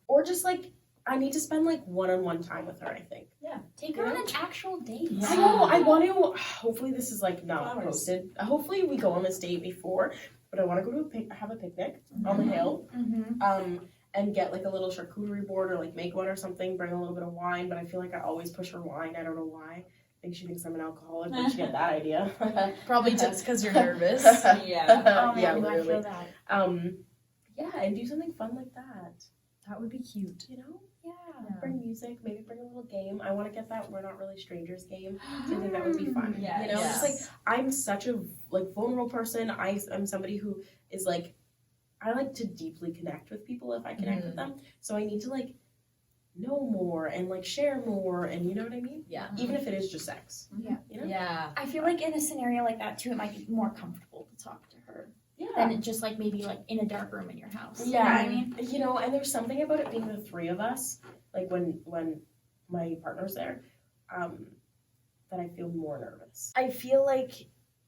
Or just like I need to spend like one-on-one time with her, I think. Take her on an actual date. Yeah. I know, I want to hopefully this is like not Flowers. posted. Hopefully we go on this date before, but I want to go to have a picnic on the hill. Mm-hmm. And get like a little charcuterie board or like make one or something, bring a little bit of wine, but I feel like I always push her wine. I don't know why. I think she thinks I'm an alcoholic. Where'd she get that idea? Probably just because you're nervous. Yeah. Oh, yeah, man, I literally. feel that. Yeah, and do something fun like that. That would be cute. You know? Yeah. Bring music, maybe bring a little game. I want to get that We're Not Really Strangers game. So I think that would be fun. Yeah, You know, yes. just like I'm such a like vulnerable person. I'm somebody who is like I like to deeply connect with people if I connect with them. So I need to like know more and like share more and you know what I mean? Yeah. Even if it is just sex. Yeah. You know? Yeah. I feel like in a scenario like that too, it might be more comfortable to talk to her Yeah. than it just like maybe like in a dark room in your house. Yeah. You know what I mean? You know, and there's something about it being the three of us, like when my partner's there, that I feel more nervous. I feel like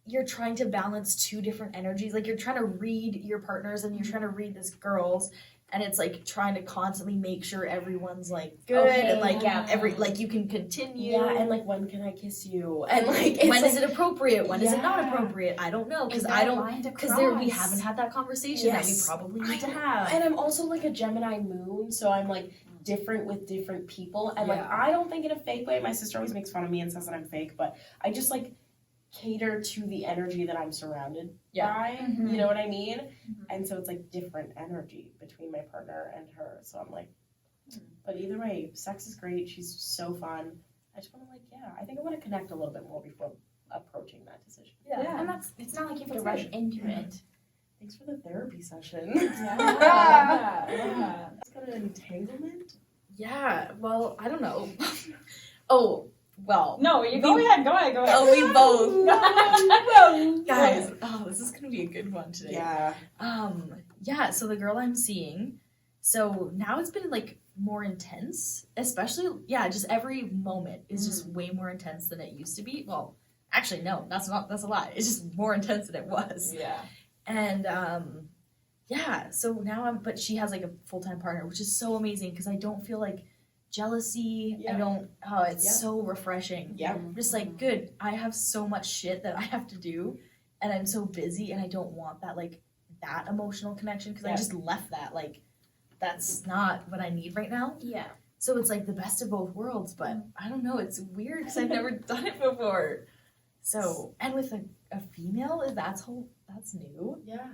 you're trying to balance two different energies. Like you're trying to read your partners and you're trying to read this girl's, and it's like trying to constantly make sure everyone's like good Okay, and like yeah. like you can continue. Yeah, and like when can I kiss you? And like it's when like, is it appropriate? When is it not Yeah. appropriate? I don't know because Is I that don't line to because there we cross? haven't had that conversation that we Yes. probably I need to know. have. And I'm also like a Gemini moon, so I'm like different with different people. And like Yeah. I don't think in a fake way. My sister always makes fun of me and says that I'm fake, but I just like cater to the energy that I'm surrounded Yeah. by. Mhm. You know what I mean? And so it's like different energy between my partner and her. So I'm like, but either way, sex is great. She's so fun. I just want to like, yeah, I think I want to connect a little bit more before approaching that decision. And it's not like you have to rush into it. Thanks for the therapy session. Yeah. It's got an entanglement. Yeah, well, I don't know. Oh, well, No, you go ahead. oh, we both. Go. Guys, this is gonna be a good one today. Yeah. Yeah, so the girl I'm seeing, so now it's been like more intense, especially, just every moment is just way more intense than it used to be. Well, actually, no, that's a lie. It's just more intense than it was. Yeah. And, so now but she has like a full-time partner, which is so amazing because I don't feel like jealousy. Yeah. It's so refreshing. Yeah. I'm just like, good, I have so much shit that I have to do and I'm so busy and I don't want that, like, that emotional connection because I just left that, like, that's not what I need right now. Yeah. So it's like the best of both worlds, but I don't know, it's weird because I've never done it before. So, and with a female, that's new. Yeah.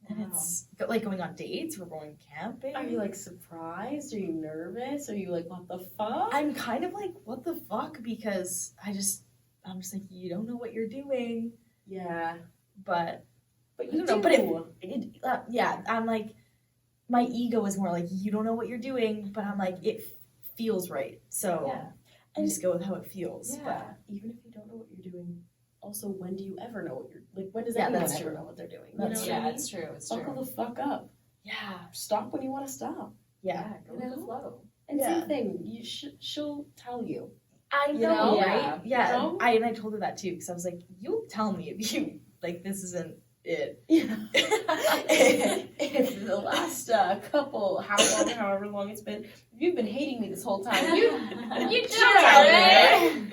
And it's like going on dates, we're going camping. Are you like surprised? Are you nervous? Are you like, what the fuck? I'm kind of like, what the fuck? Because I'm just like, you don't know what you're doing. Yeah. But But I you don't do. know. But I'm like, my ego is more like, you don't know what you're doing, but I'm like, it feels right. So I just go with how it feels. Yeah. But Even if you don't know what you're doing, also, when do you ever know what you're, like, when does Yeah, anyone that's ever true. know what they're doing? That's you know what I mean? It's true. It's Buckle true. the fuck up. yeah. Stop when you want to stop. Yeah. Go with the flow. And Yeah. same thing, she'll tell you. I You know, know? right? Yeah. You know? I told her that too, because I was like, you'll tell me if you, like, this isn't it. Yeah. If the last couple, however long it's been, if you've been hating me this whole time, you tell me.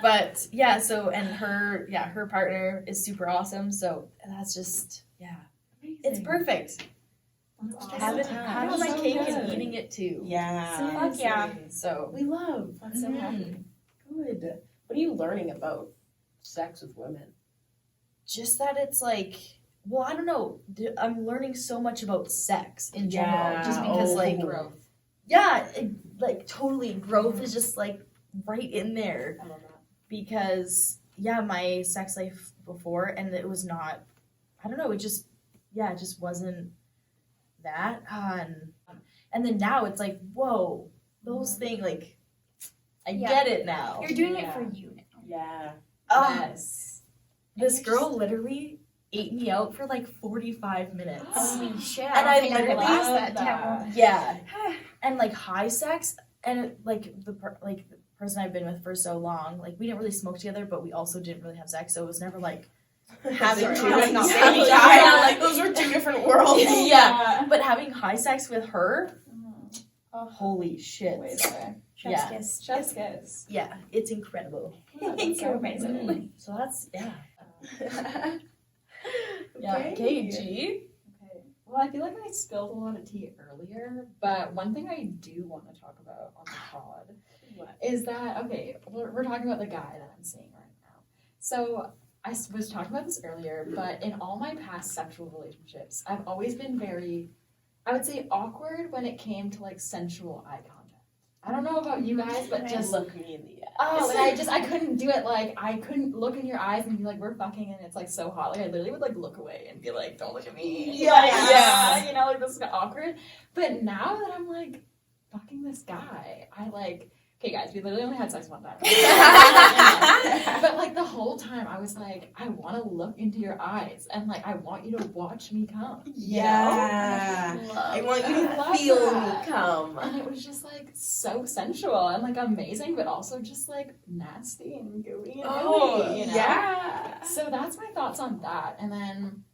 But yeah, so and her partner is super awesome. So that's just it's perfect. That's awesome. Having my So cake good. and eating it too. Yeah. Fuck yeah. So We love. That's so happy. Good. What are you learning about sex with women? just that it's like, well, I don't know. I'm learning so much about sex in general, just because like growth. Like totally growth is just like right in there. I love that. Because my sex life before, and it was not, I don't know, it just wasn't that. And then now it's like, whoa, those things, like, I get it now. You're doing it for you now. Yeah. Yes. This girl literally ate me out for like 45 minutes. Holy shit. And I think literally- could last love that that. down. Yeah. And like high sex, and the person I've been with for so long, like we didn't really smoke together, but we also didn't really have sex, so it was never like having Sorry, two not not saying saying that. yeah, Like those are two different worlds. yeah. But having high sex with her, holy shit. Way better. Chef's Yeah. kiss. Chef's kiss. Yeah, it's incredible. Oh, that's so Amazing. amazing. So that's Okay. KG. Okay. Well, I feel like I spilled a lot of tea earlier, but one thing I do want to talk about on the pod is that, okay, we're talking about the guy that I'm seeing right now. So I was talking about this earlier, but in all my past sexual relationships, I've always been very, I would say, awkward when it came to like sensual eye contact. I don't know about you guys, but Right. just Look me in the eye. oh, and I couldn't do it. Like I couldn't look in your eyes and be like, we're fucking, and it's like so hot. Like I literally would like look away and be like, don't look at me. Yeah, Like, yeah. you know, like this is awkward. But now that I'm like fucking this guy, I like. Okay, guys, we literally only had sex one time. But like the whole time, I was like, I want to look into your eyes and like I want you to watch me come. you know? Yeah. I want you I to love feel that. me come. And it was just like so sensual and like amazing, but also just like nasty and gooey and gooey, you know? yeah. So that's my thoughts on that. And then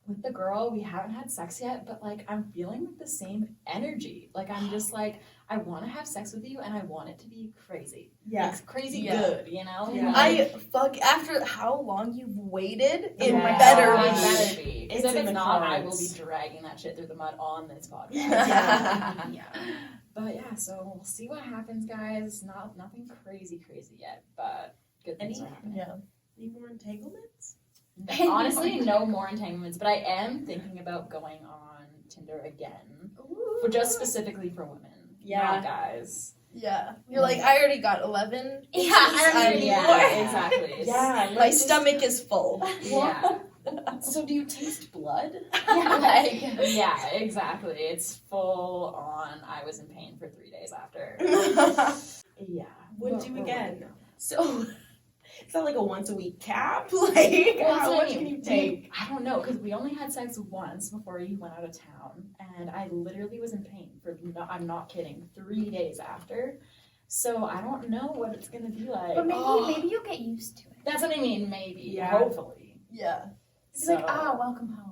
with the girl, we haven't had sex yet, but like I'm feeling like the same energy. Like I'm just like, I want to have sex with you and I want it to be crazy. Yeah. Like crazy Yeah. good, you know? Yeah. Like, After how long you've waited, it Yeah. better it be. better be. Because It's if in it's the not, I will cards. be dragging that shit through the mud on this podcast. Yeah. Yeah. But yeah, so we'll see what happens, guys. Nothing crazy yet, but good things are happening. Yeah. Any more entanglements? Honestly, no more entanglements, but I am thinking about going on Tinder again, but just specifically for women, not guys. Yeah. You're like, I already got 11. Yeah, I don't need any Yeah, more. exactly. Yeah. My stomach is full. Yeah. So do you taste blood? Yeah, exactly. It's full on. I was in pain for 3 days after. Yeah. Would But do we're again. ready. So it's not like a once a week cap. Like, Well, how so much can you take? I don't know, because we only had sex once before you went out of town, and I literally was in pain for, I'm not kidding, 3 days after. So I don't know what it's gonna be like. But maybe you'll get used to it. That's what I mean, maybe. Yeah. Hopefully. Yeah. It's like, welcome home.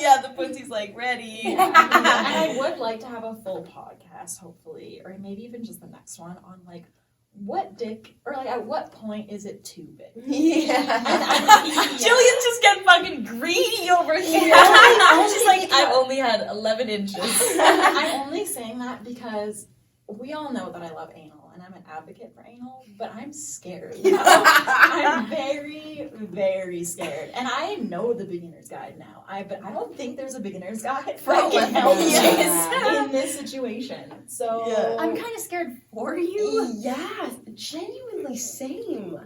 Yeah, the pussy's like ready. And I would like to have a full podcast, hopefully, or maybe even just the next one on like what dick, or like at what point is it too big? Yeah. Jillian's just getting fucking greedy over here. I was just like, I've only had 11 inches. I'm only saying that because we all know that I love anal, and I'm an advocate for anal, but I'm scared. I'm very, very scared. And I know the beginner's guide now. But I don't think there's a beginner's guide for Oh, fucking hell yeah. in this situation. So Yeah. I'm kind of scared for you. Yeah, genuinely same.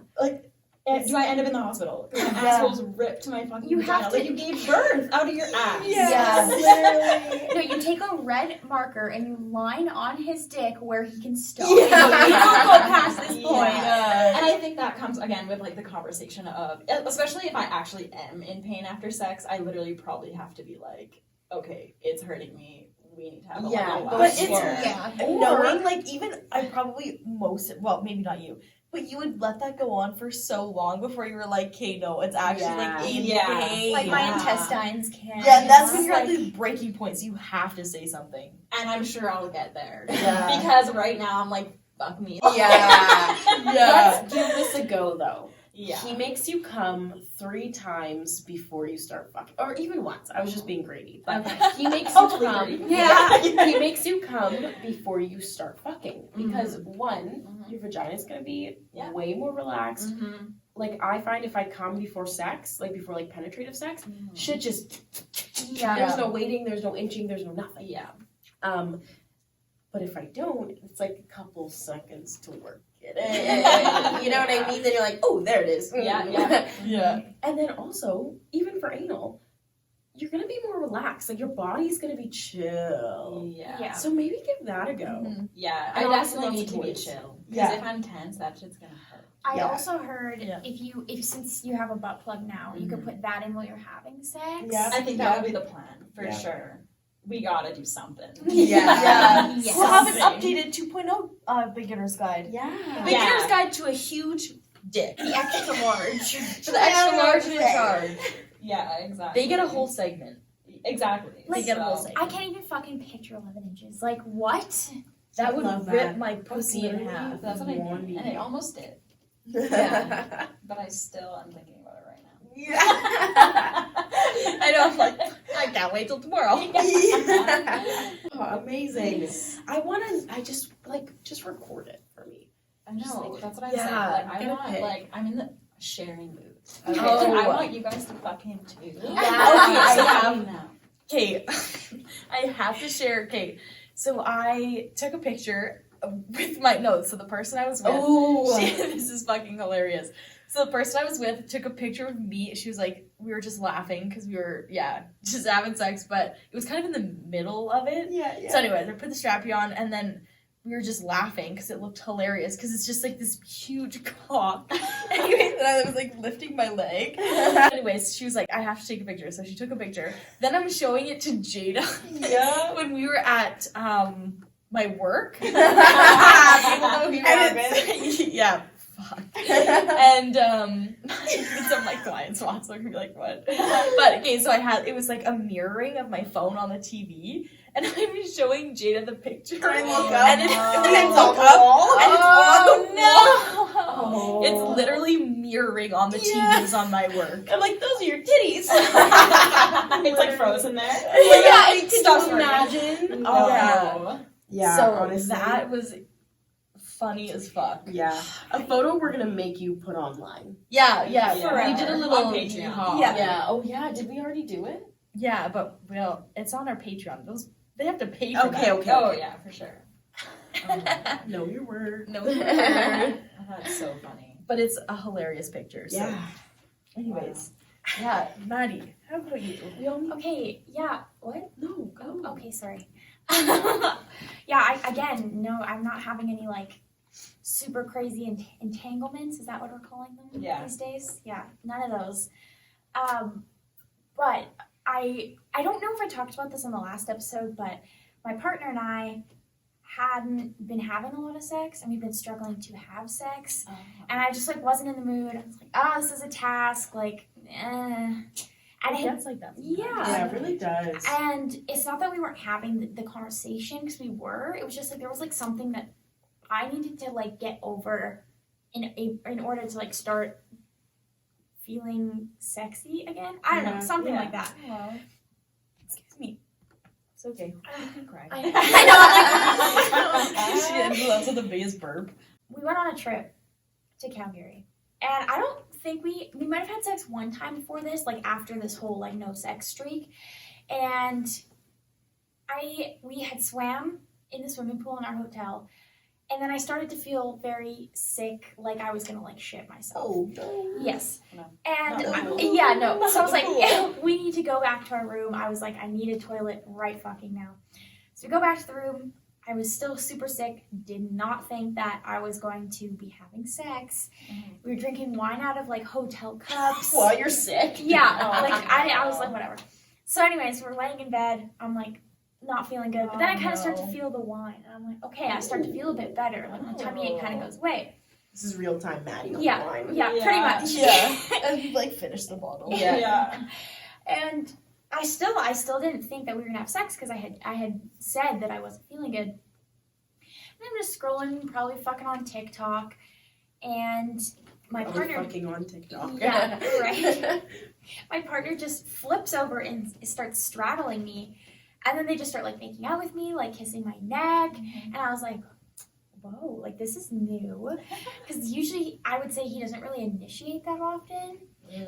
do I end up in the hospital? My Yeah. asshole's ripped to my fucking You have vagina. to- Like you gave birth out of your ass. Yes. No, you take a red marker and you line on his dick where he can stop. Yeah. You don't go past this Yeah. point. And I think that comes again with like the conversation of, especially if I actually am in pain after sex, I literally probably have to be like, okay, it's hurting me. We need to have a Yeah, little but laugh it's- here. Yeah. Knowing, like, even I probably maybe not you, but you would let that go on for so long before you were like, okay, no, it's actually like in Yeah. pain. Like my Yeah. intestines can't. Yeah, that's when you're like- at the breaking point, so you have to say something. And I'm sure I'll get there. Yeah. Because right now I'm like, fuck me. Yeah. Yeah. Let's give this a go, though. Yeah. He makes you come 3 times before you start fucking, or even once. I was just being greedy, but he makes you Hopefully come. greedy. Yeah. He makes you come before you start fucking because one, Mhm. your vagina is gonna be Yeah. way more relaxed. Mm-hmm. Like I find if I come before sex, like before like penetrative sex, shit just Yeah. there's no waiting, there's no inching, there's no nothing. Yeah. But if I don't, it's like a couple seconds to work it in. You know what I mean? Then you're like, oh, there it is. Yeah, yeah. Yeah. And then also, even for anal, you're gonna be more relaxed. Like your body's gonna be chill. Yeah. Yeah. So maybe give that a go. Mhm. Yeah. And I also definitely lots need of to be toys. chill. Because Yeah. if I'm tense, that shit's gonna hurt. I Yeah. also heard Yeah. if since you have a butt plug now, you could put that in while you're having sex. Yeah. I think that would be the plan, for Yeah. sure. We gotta do something. Yeah. Yes. We'll have an updated 2.0 beginner's guide. Yeah. Beginner's guide to a huge dick. The extra large. For the extra large and in charge. Yeah, exactly. They get a whole segment. Exactly. They get a whole So- segment. I can't even fucking picture 11 inches. Like, what? That would Love rip that. my pussy in Literally. half. That's what I Wandy. mean. And it almost did. Yeah. But I still am thinking about it right now. I know. I'm like, I can't wait till tomorrow. Oh, amazing. I just record it for me. I know, that's what I'm Yeah, saying. Like, I get a want, pic. like, I'm in the sharing mood. Okay. Oh. I want you guys to fucking too. Okay, so I have now. Okay, I have to share. Okay, so I took a picture with my notes. So the person I was with, Oh. this is fucking hilarious. So the person I was with took a picture of me. She was like, we were just laughing because we were, just having sex, but it was kind of in the middle of it. Yeah. So anyways, I put the strappy on, and then we were just laughing because it looked hilarious because it's just like this huge cock. Anyways, and I was like lifting my leg. Anyways, she was like, I have to take a picture. So she took a picture. Then I'm showing it to Jada. Yeah. When we were at my work. People know who you And are, it's- yeah. Fuck. And some of my clients will also be like, what? But okay, so it was like a mirroring of my phone on the TV, and I was showing Jada the picture. I look up. And when I look up, and it's on the wall. It's literally mirroring on the TVs on my work. I'm like, those are your titties. It's like frozen there. Yeah, Could stop you imagine? Oh. Yeah, so honestly. that was funny as fuck. Yeah. A photo we're gonna make you put online. Yeah. Forever. We did a little On Patreon. haul. Yeah. Oh yeah, did we already do it? Yeah, but it's on our Patreon. They have to pay for that. Okay. Oh, yeah, for sure. Know your word. No. That's so funny. But it's a hilarious picture. So. Yeah. Anyways, yeah, Maddie, how about you? We all need Okay, yeah. What? No, go. Okay, sorry. I'm not having any, like, super crazy entanglements. Is that what we're calling them these days? Yeah, none of those. But I don't know if I talked about this on the last episode, but my partner and I hadn't been having a lot of sex, and we've been struggling to have sex. And I just like wasn't in the mood. I was like, this is a task, like, And it gets like that sometimes. Yeah, it really does. And it's not that we weren't having the conversation, because we were. It was just like there was like something that I needed to like get over in order to like start feeling sexy again. I don't know, something like that. Aww. Excuse me. It's okay. You can cry. I know. She ended up with the biggest burp. We went on a trip to Calgary, and I don't think we might have had sex one time before this, like after this whole like no sex streak, and we had swam in the swimming pool in our hotel, and then I started to feel very sick, like I was gonna like shit myself. Oh no. Yes. No. And No. so I was like, we need to go back to our room. I was like, I need a toilet right fucking now. So we go back to the room. I was still super sick, did not think that I was going to be having sex. We were drinking wine out of like hotel cups. While you're sick? Yeah, like I was like, whatever. So anyways, we're laying in bed. I'm like, not feeling good. But then I kind of start to feel the wine. And I'm like, okay, I start to feel a bit better. Like my tummy ache kind of goes away. This is real time Maddie on the Yeah, line. yeah, pretty much. Yeah. And we like finished the bottle. Yeah. And I still didn't think that we were gonna have sex, because I had said that I wasn't feeling good. And I'm just scrolling, probably fucking on TikTok, and my partner fucking on TikTok. Yeah, right. My partner just flips over and starts straddling me, and then they just start like making out with me, like kissing my neck, and I was like, whoa, like this is new, because usually I would say he doesn't really initiate that often,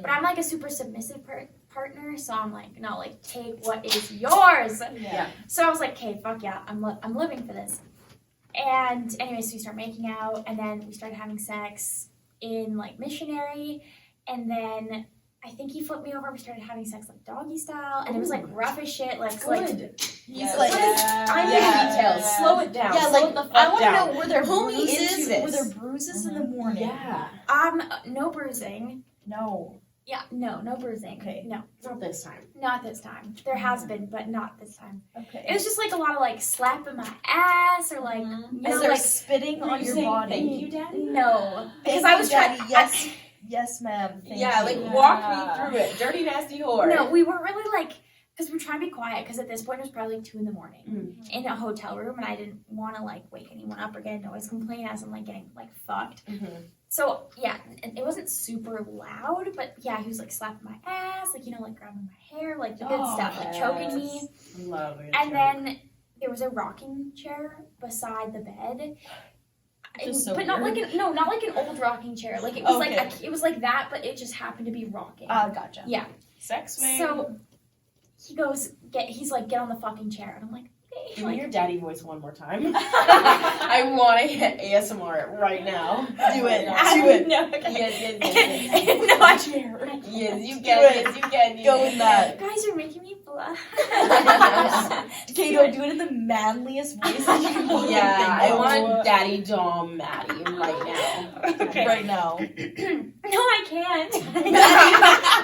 but I'm like a super submissive partner, so I'm like, no, like take what is yours. Yeah. So I was like, okay, fuck yeah, I'm living for this. And anyways, we start making out, and then we started having sex in like missionary, and then I think he flipped me over. We started having sex like doggy style, and it was like rough as shit. Like, Good. He's like, I need details. Slow it down. Yeah, Slow like the fuck I want to down. know, were there Pull me bruises? into this. Were there bruises in the morning? Yeah. No bruising. No. Yeah, no bruising. Okay. No, Not this time. not this time. There has been, but not this time. Okay. It was just like a lot of like slapping my ass, or like you know, Is there like spitting on your body? Thank you, Daddy? no, because Thank I you, was trying. Daddy. Yes. Yes, ma'am. Thank Yeah, you. like walk me through it. Dirty, nasty whore. No, we weren't really like, because we were trying to be quiet, because at this point it was probably like 2 a.m. in a hotel room, and I didn't want to like wake anyone up or get a noise complaint as I'm like getting like fucked. So yeah, and it wasn't super loud, but yeah, he was like slapping my ass, like, you know, like grabbing my hair, like the good stuff, like choking me. Love it. And then there was a rocking chair beside the bed. Just so but not weird. like not like an old rocking chair. Like it was Okay. like it was like that, but it just happened to be rocking. Gotcha. Yeah. Sex swing. So he's like, get on the fucking chair, and I'm like, okay. Give me your daddy voice one more time. I want to hit ASMR it right now. Do it. Do it. No, okay. Yes. No, I chair. Yes, you Do can. it. Yes, you can. Go with that. Guys are making me blush. Kato, do it in the manliest voice that you can fucking Yeah, I think of. want Daddy Dom Maddie right now. Okay. Right now. No, I can't.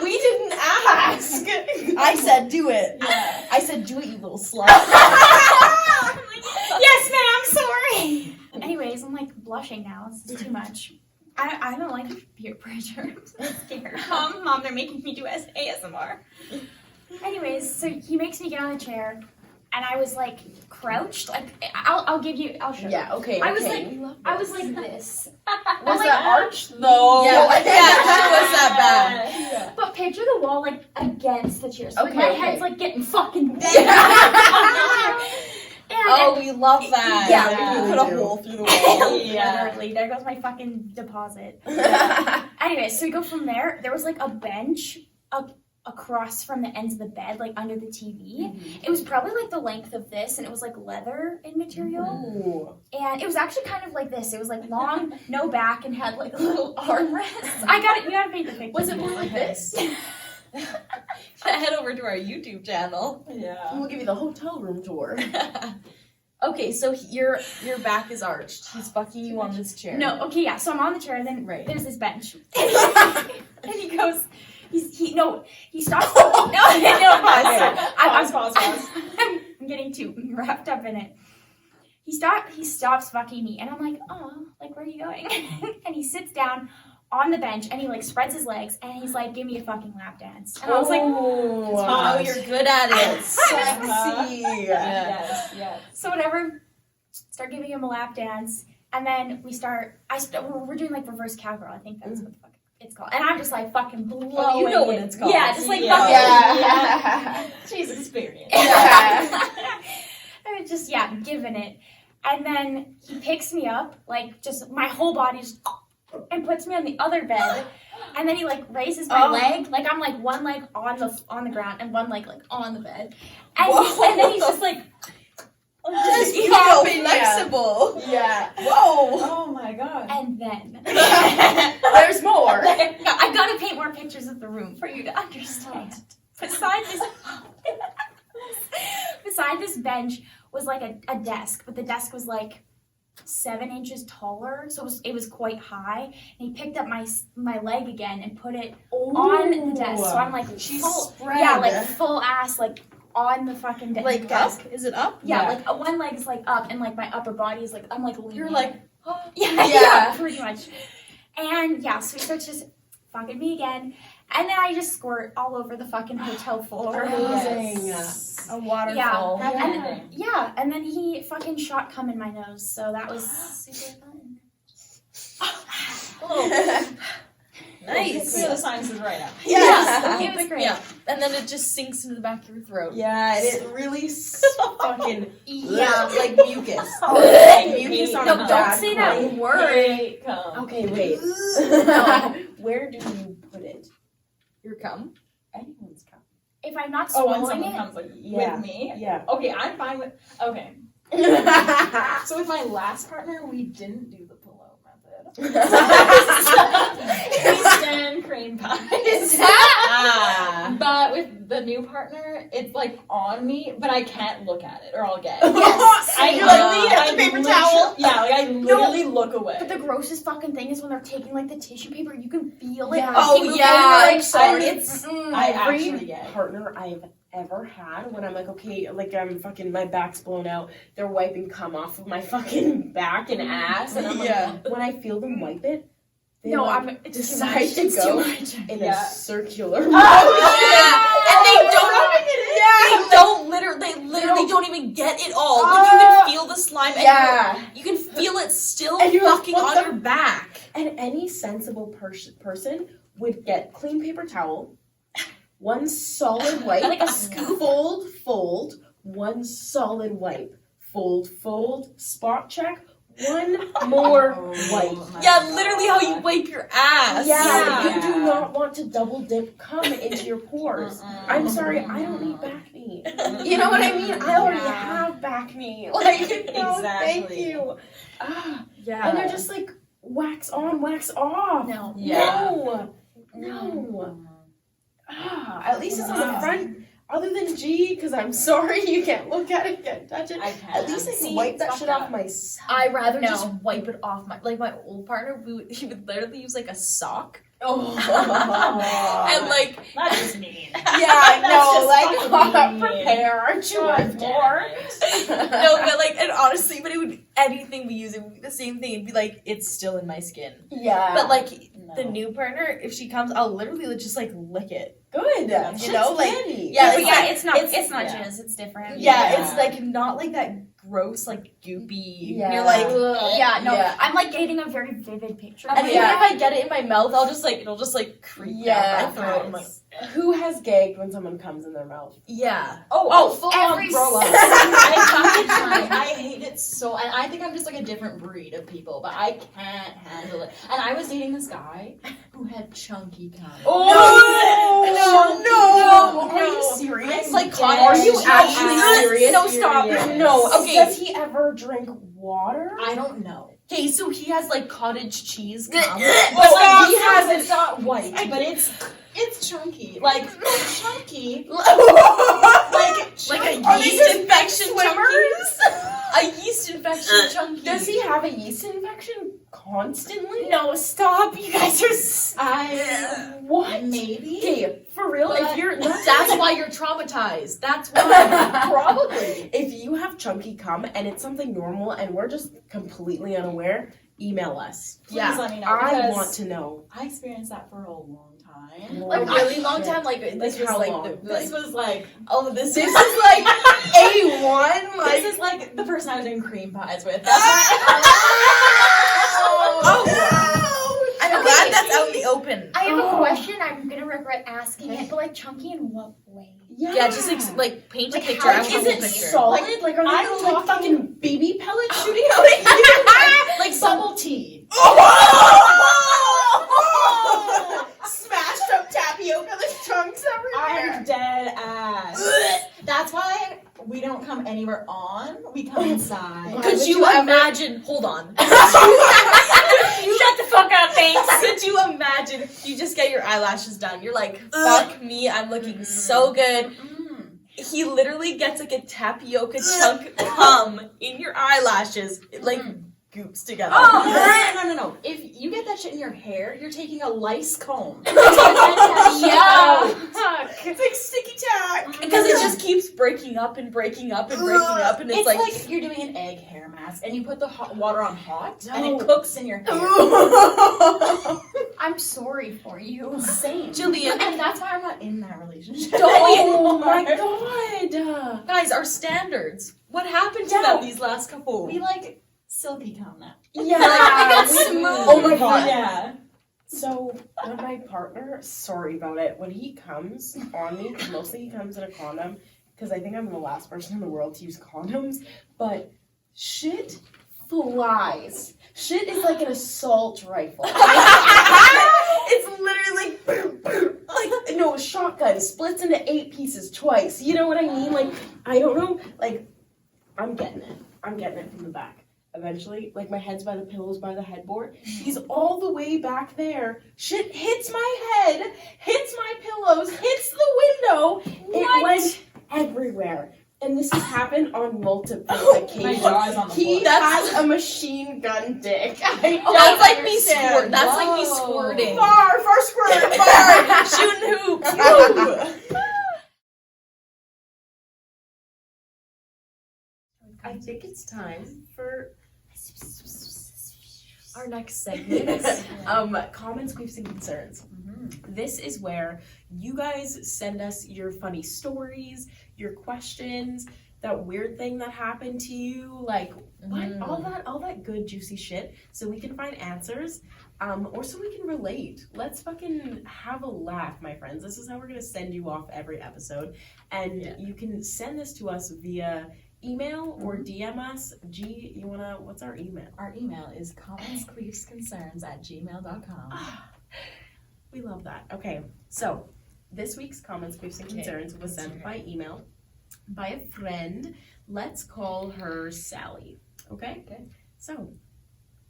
We didn't ask. I said do it. I said do it, you little slut. Yes, ma'am, sorry. Anyways, I'm like blushing now. This is too much. I don't like peer pressure. I'm so scared. Mom, they're making me do ASMR. Anyways, so he makes me get on a chair, and I was like crouched. Like I'll show you. Yeah, okay. I was okay. I was like this. Was like, that arched though? Yeah, that was that bad. But picture the wall like against the chair. So like, Okay, my okay. head's like getting fucking big. Oh, we love that. Yeah, you we put a do. hole through the wall. Literally, there goes my fucking deposit. Anyway, so we go from there. There was like a bench across from the ends of the bed, like under the TV. It was probably like the length of this, and it was like leather in material. Ooh. And it was actually kind of like this. It was like long, no back, and had like little armrests. I got it. You gotta paint the picture. Was it more like this? Head over to our YouTube channel. Yeah. We'll give you the hotel room tour. Okay, so your back is arched. He's fucking you on this chair. No, okay, yeah. So I'm on the chair, and then Right. there's this bench, and he goes, he stops. Pause. I'm getting too wrapped up in it. He stops fucking me, and I'm like, oh, like where are you going? And he sits down on the bench, and he like spreads his legs, and he's like, give me a fucking lap dance. And I was like, Oh, you're good at it. Sexy. Yes. so whatever. Start giving him a lap dance, and then we're doing like reverse cowgirl. I think that's what the fuck it's called. And I'm just like fucking blowing. Oh, you know what it. it's called. Yeah, just like Yeah. fucking. Yeah. She's experienced. And just giving it. And then he picks me up, like just my whole body just, and puts me on the other bed. And then he like raises my leg, like I'm like one leg on the ground and one leg like on the bed. And then he's just like Just You pop go in flexible. Yeah. Whoa. Oh my god. and then There's more. I gotta paint more pictures of the room for you to understand. Beside this bench was like a desk, but the desk was like 7 inches taller, so it was quite high. And he picked up my leg again and put it on the desk. So I'm like She's full, spread. yeah, like full ass, like on the fucking Like desk. up? Is it up? Yeah, like one leg's like up, and like my upper body is like I'm like leaning. You're like, yeah, pretty much. And yeah, so he starts just fucking me again, and then I just squirt all over the fucking hotel floor. Amazing. a waterfall. Yeah, and then he fucking shot cum in my nose, so that was super fun. Nice. Feel the sinuses right now. Yes. It was great. Yeah. And then it just sinks into the back of your throat. Yeah, and it really fucking Yeah. like mucus. Like mucus on No, a don't bad say that point. word. Okay, wait. Where do you put it? Your cum? Anyone's cup. If I'm not Oh, when swallowing someone it, comes like Yeah. with me. Yeah. Okay, I'm fine with. Okay. So with my last partner, we didn't do the pillow method. We stand cream pies. Ah. But with the new partner, it's like on me, but I can't look at it or I'll get. Yes. You're like, Lee, that's I a paper literally- towel. Yeah, like I literally look away. but the grossest fucking thing is when they're taking like the tissue paper, you can feel it. Yeah. Like, Oh, keep yeah. moving. I'm sorry. It's I Every actually get. partner I've ever had, when I'm like, okay, like I'm fucking, my back's blown out, they're wiping cum off of my fucking back and ass, and I'm like, Yeah. when I feel them wipe it, they no, like, it's decide too much. to It's go too much. in Yeah. a circular. They literally don't even get it all. Like you can feel the slime and Yeah. you can feel it still And you're like, fucking what on the- your back. And any sensible person would get clean paper towel, one solid wipe, Like a scoop. fold, one solid wipe, fold, spot check, one more wipe. Yeah, literally how you wipe your ass. Yeah, Yeah. you do not want to double dip cum into your pores. I'm sorry, I don't need back knee. You know what I mean? I already have back knee. Like, no, thank Exactly. you. Ah, Yeah. and they're just like wax on, wax off. No. Yeah. No. Ah, at least it's on the front. Other than G, because I'm sorry you can't look at it, can't touch it. I can't. At least I can See, wipe that fuck shit that. off myself. I'd rather No. just wipe it off my old partner. He would literally use like a sock Oh. and like Not just me. Yeah, no, That's like, just fucking prepare, aren't you? God More? no, but like and honestly, but it would anything we use it would be the same thing. It'd be like it's still in my skin. Yeah. But like No. the new partner, if she comes, I'll literally just like lick it. good. You know, like, candy. yeah, But it's yeah, like- it's not yeah. jizz, it's different. Yeah, Yeah. it's like not like that gross, like goopy. Yeah. You're like, Yeah, no, Yeah. I'm like getting a very vivid picture. and even Yeah. if I get it in my mouth, I'll just like it'll just like creep down my throat. I'm like, Who has gagged when someone comes in their mouth? yeah. Oh, full every on throw up. single I hate it so, and I think I'm just like a different breed of people, but I can't handle it. And I was dating this guy who had chunky cum. No. Are you serious? It's like Dead cotton. Are you ass actually serious? No, stop. serious. No. Okay. Does he ever drink water? I don't know. Okay, so he has like cottage cheese cum. But Stop, like, he stop. has it's not white, but it's chunky. Like chunky. like a Are they yeast just infection swimmers? chunky. A have a yeast infection constantly? No, stop. You guys are. What? Maybe. Okay, for real, But if you're that's why you're traumatized. That's why. probably. If you have chunky cum and it's something normal and we're just completely unaware, email us. Please Yeah. let me know. I because want to know. I experienced that for a long time. Like Oh, really shit. long time. Like this was how like long? This was like This is like A1. Like, this is like the person I was doing cream pies with. Oh, I'm glad that's out in the open. I have a question. I'm gonna regret asking it, but like chunky in what way? Yeah, just like paint a Like, picture. how- I like, want a is whole it picture. solid? Like, are they I'm little, like talking- fucking baby pellets shooting out at you? like bubble tea. Smashed up tapioca, there's chunks everywhere. I'm dead ass. That's why we don't come anywhere on. We come inside. Why Could would you you ever- imagine? Hold on. Shut the fuck up, thanks. Could you imagine? You just get your eyelashes done. You're like, fuck me, I'm looking so good. He literally gets like a tapioca chunk cum in your eyelashes. It like goops together. No. If you get that shit in your hair, you're taking a lice comb. Yeah. It's like sticky tack. Because it just keeps breaking up and breaking up and breaking up, and It's like you're doing an egg hair mask and you put the hot water on hot and No. it cooks in your hair. I'm sorry for you. Same. Jillian. And that's why I'm not in that relationship. Oh my god. Guys, our standards. What happened to Yeah. them these last couple? We like silky cum now. Yeah. got we- smooth. Oh my god. Yeah. So, when my partner, sorry about it, when he comes on me, because mostly he comes in a condom, because I think I'm the last person in the world to use condoms, but shit flies. Shit is like an assault rifle. It's literally like, boom, boom, like, no, a shotgun splits into 8 pieces twice. You know what I mean? Like, I don't know, like, I'm getting it. I'm getting it from the back. Eventually, like my head's by the pillows by the headboard. He's all the way back there. Shit hits my head, hits my pillows, hits the window. It went everywhere. And this has happened on multiple My occasions. jaw is on the He floor. has a machine gun dick. I don't That's like me understand. squirt. That's like me Whoa. squirting. Far squirt, Far, shooting hoops. Woo. I think it's time for Our next segment. comments, queefs, and concerns. This is where you guys send us your funny stories, your questions, that weird thing that happened to you, like what, all that good juicy shit, so we can find answers, or so we can relate. Let's fucking have a laugh, my friends. This is how we're gonna send you off every episode, and you can send this to us via email or DM us. What's our email? Our email is commentsqueefsconcerns@gmail.com. We love that. Okay, so this week's comments, queefs, and concerns was sent by email by a friend. Let's call her Sally. Okay? Okay. So,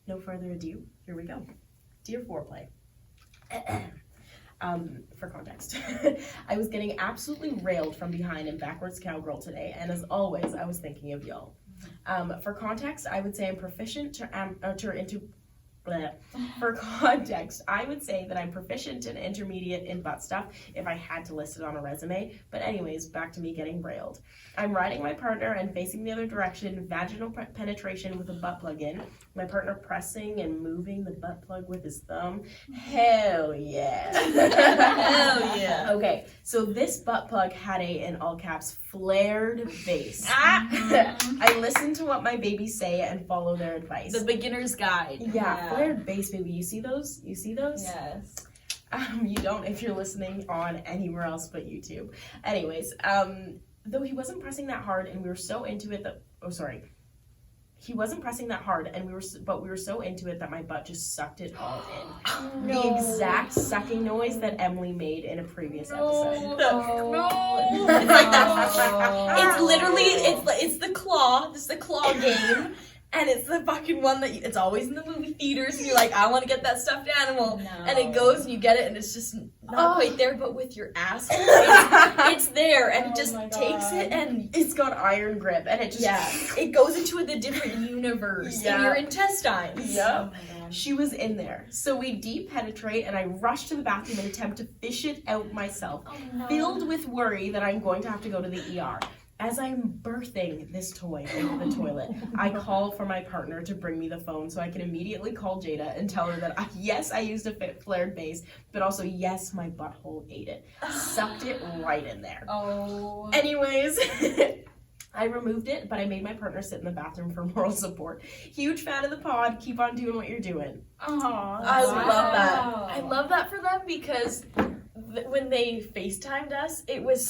no further ado, here we go. Dear Foreplay. For context, I was getting absolutely railed from behind in Backwards Cowgirl today, and as always, I was thinking of y'all. For context, I would say I'm proficient For context, I would say that I'm proficient and intermediate in butt stuff if I had to list it on a resume. But anyways, back to me getting railed. I'm riding my partner and facing the other direction, vaginal penetration with a butt plug in. My partner pressing and moving the butt plug with his thumb. Hell yeah. Hell yeah. Okay, so this butt plug had a, in all caps, flared base. I listen to what my babies say and follow their advice. The beginner's guide. Yeah, flared bass, baby. You see those? You see those? Yes. You don't if you're listening on anywhere else but YouTube. Anyways, though he wasn't pressing that hard and we were so into it that, he wasn't pressing that hard and we were so into it that my butt just sucked it all in. The exact sucking noise that Emily made in a previous episode. No. It's like that. It's literally, it's the claw. It's the claw game. and it's the fucking one that it's always in the movie theaters, and you're like, I want to get that stuffed animal, and it goes and you get it, and it's just not quite there, but with your asshole, it's there, and it just takes it, and it's got iron grip, and it just it goes into the different universe in your intestines. Yep. She was in there. So we deep penetrate, and I rush to the bathroom and attempt to fish it out myself, filled with worry that I'm going to have to go to the ER. As I'm birthing this toy into the toilet, I call for my partner to bring me the phone so I can immediately call Jada and tell her that, yes, I used a flared base, but also, yes, my butthole ate it. Sucked it right in there. Oh. Anyways, I removed it, but I made my partner sit in the bathroom for moral support. Huge fan of the pod. Keep on doing what you're doing. Aww. I love that. I love that for them because when they FaceTimed us, it was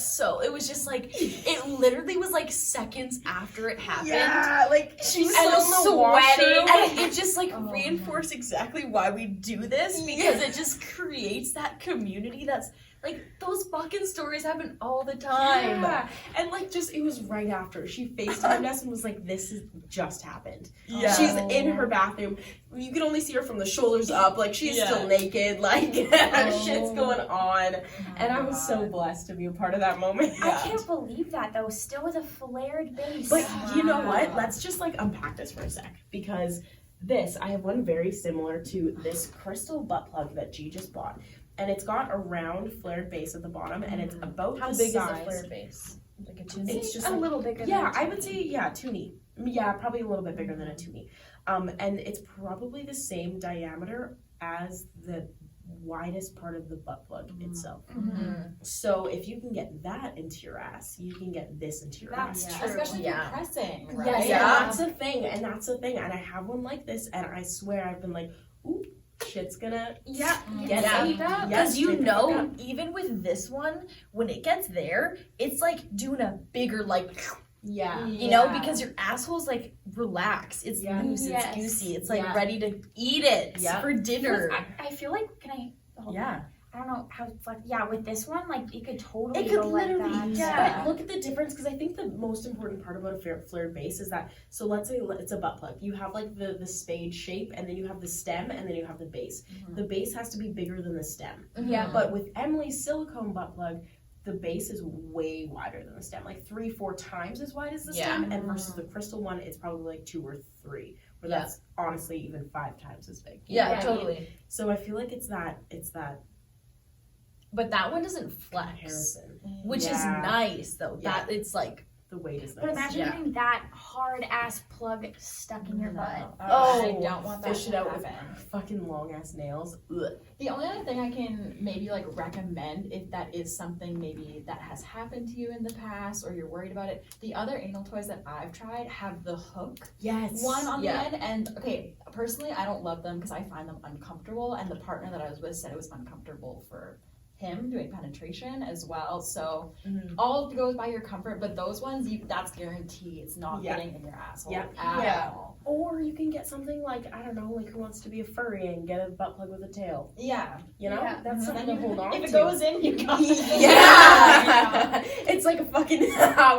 just like, it literally was like seconds after it happened. Yeah, like she was so sweating. And it just like reinforced exactly why we do this, because it just creates that community that's like, those fucking stories happen all the time. Yeah. And like, just, it was right after. She FaceTimed us and was like, this is just happened. Yeah. She's in her bathroom. You can only see her from the shoulders up. Like, she's still naked. Like, shit's going on. And I was so blessed to be a part of that moment. I can't believe that, though. Still with a flared base. But you know what? Let's just, like, unpack this for a sec. Because I have one very similar to this crystal butt plug that G just bought. And it's got a round flared base at the bottom, and it's about How the big size. is the flared base? Like a toonie? It's just a like, little bigger. Yeah, I would say toonie. Yeah, probably a little bit bigger than a toonie. And it's probably the same diameter as the widest part of the butt plug itself. Mm-hmm. So if you can get that into your ass, you can get this into your ass. That's true. Especially if you're pressing, right? Yes, Yeah. that's a thing, and I have one like this, and I swear I've been like, ooh, shit's gonna get Yeah. out. Because you know, even with this one, when it gets there, it's like doing a bigger, like, Yeah. you know, because your asshole's like relaxed. It's loose, Yes. it's goosey, it's like Yeah. ready to eat it for dinner. I feel like, can I hold on? Yeah. I don't know how, with this one, like, it could totally It could go like literally, that. but look at the difference, because I think the most important part about a flared base is that, so let's say it's a butt plug. You have like the spade shape, and then you have the stem, and then you have the base. Mm-hmm. The base has to be bigger than the stem. Yeah. But with Emily's silicone butt plug, the base is way wider than the stem, like 3-4 times as wide as the stem, and versus the crystal one, it's probably like 2 or 3, where that's honestly even 5 times as big. Yeah, Yeah. totally. So I feel like it's that But that one doesn't flex, comparison. which is Yeah. nice though. Yeah. That it's like, The weight is nice. But imagine Yeah. getting that hard ass plug stuck in your butt. Oh, I don't want that fish to it out with happen. fucking long ass nails. Ugh. The only other thing I can maybe like recommend, if that is something maybe that has happened to you in the past or you're worried about it, the other anal toys that I've tried have the hook Yes. one on Yeah. the end. And okay, personally, I don't love them because I find them uncomfortable. And the partner that I was with said it was uncomfortable for him doing penetration as well. So all goes by your comfort, but those ones, that's guaranteed. It's not getting in your asshole at all. Or you can get something like, I don't know, like Who Wants to Be a Furry and get a butt plug with a tail. Yeah. You know? Yeah. That's something to hold on If to. it goes in, you got it. Yeah. It's like a fucking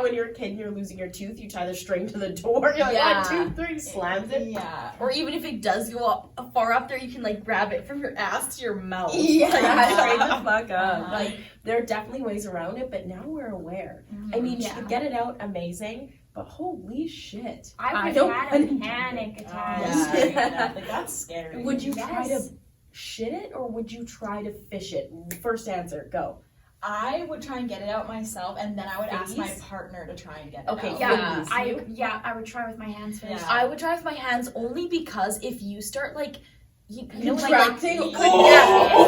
when you're a kid and you're losing your tooth, you tie the string to the door. You're like, 1, 2, 3, slams it. Yeah. or even if it does go up, far up there, you can like grab it from your ass to your mouth. Yeah, straight the fuck up. Uh-huh. Like, there are definitely ways around it, but now we're aware. I mean, she could get it out, amazing, but holy shit. I would don't have had a want to- panic attack. Yeah. Like, that's scary. Would you try to Yes. shit it, or would you try to fish it? First answer, go. I would try and get it out myself, and then I would ask my Please? partner to try and get it Okay, out. yeah. I would try with my hands first. Yeah. I would try with my hands only because if you start like you know Contracting? like Oh!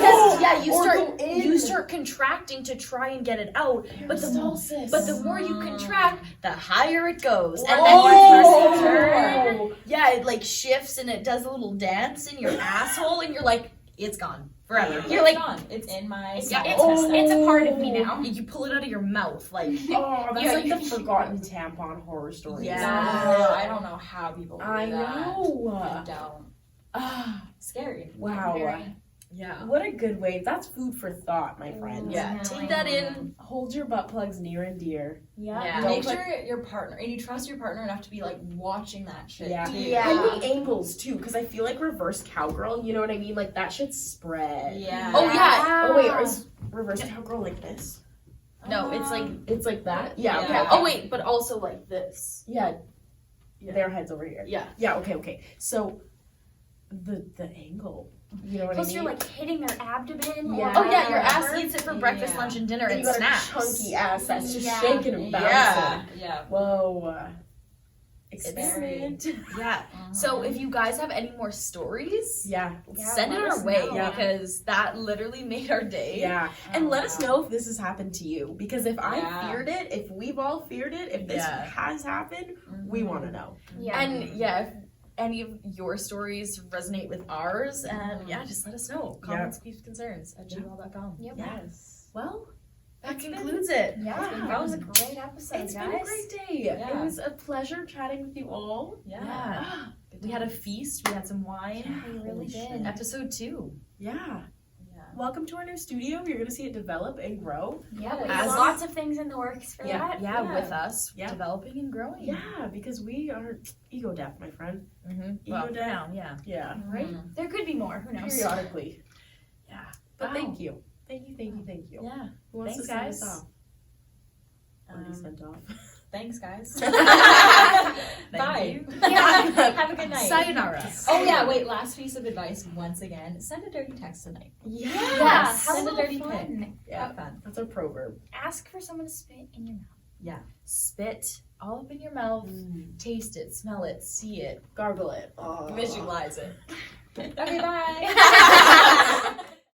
because Or go in. you start contracting to try and get it out, but the more you contract, the higher it goes, and then your first turn, it like shifts and it does a little dance in your asshole, and you're like, it's gone forever. It's You're like, gone. It's in my Yeah, small intestine. it's a part of me now. you pull it out of your mouth, like Oh, that's Yeah, like you- the forgotten tampon horror story. Yeah. I don't know how people do I that. know. I don't. Ah, Scary. wow. Very. Yeah. What a good way. That's food for thought, my friends. Yeah. Take that in. Hold your butt plugs near and dear. Yeah. Don't Make put- sure your partner, and you trust your partner enough to be like watching that shit. Yeah. Too. Yeah. And the angles too, because I feel like reverse cowgirl, you know what I mean? Like that shit spread. Yeah. Oh yeah. Oh wait, Yeah. is reverse cowgirl like this? No, it's like. It's like that? Yeah, Yeah. okay. Oh wait, but also like this. Yeah. Yeah. Their head's over here. Yeah. Yeah, okay. So the angle. You know what Plus, I mean? you're like hitting their abdomen. Yeah. Or Oh yeah, your ass whatever. eats it for breakfast, Yeah. lunch, and dinner, and and you got snacks. a chunky ass that's just Yeah. shaking and bouncing. Yeah. Yeah. Whoa. It's Experiment. Yeah. So if you guys have any more stories, Yeah. Yeah, send it let our us way know. because that literally made our day. Yeah. And let us know if this has happened to you. Because if I Yeah. feared it, if we've all feared it, if this Yeah. has happened, we want to know. Yeah. And yeah, if any of your stories resonate with ours, and yeah, just let us know. Comments, beefs, concerns at gmail.com. Yep. Yes. Well, That concludes it. Yeah, that was a great episode, it's guys. been a great day. Yeah. It was a pleasure chatting with you all. Yeah. We had a feast, we had some wine. Yeah, we really Holy did. shit. Episode 2. Yeah. Yeah. Welcome to our new studio. You're going to see it develop and grow. Yeah, we As- have lots of things in the works for Yeah. that. Yeah, Yeah. with us, Yeah. developing and growing. Yeah, because we are ego deaf, my friend. Mm-hmm. Ego Well, deaf. now, yeah. Yeah. Right? There could be more. Who knows? Periodically. Yeah. But Wow. thank you. Thank you. Yeah. Who wants Thanks, to send guys. us off? Already sent off. Thanks, guys. Thank Bye. you. Yeah. Have a good night. Sayonara. Oh yeah, wait, last piece of advice once again. Send a dirty text tonight. Yeah. Yeah, have Send a a little dirty fun. Yeah. Have fun. That's our proverb. Ask for someone to spit in your mouth. Spit all up in your mouth. Taste it, smell it, see it, Gargle it. Oh. visualize it. Okay, bye.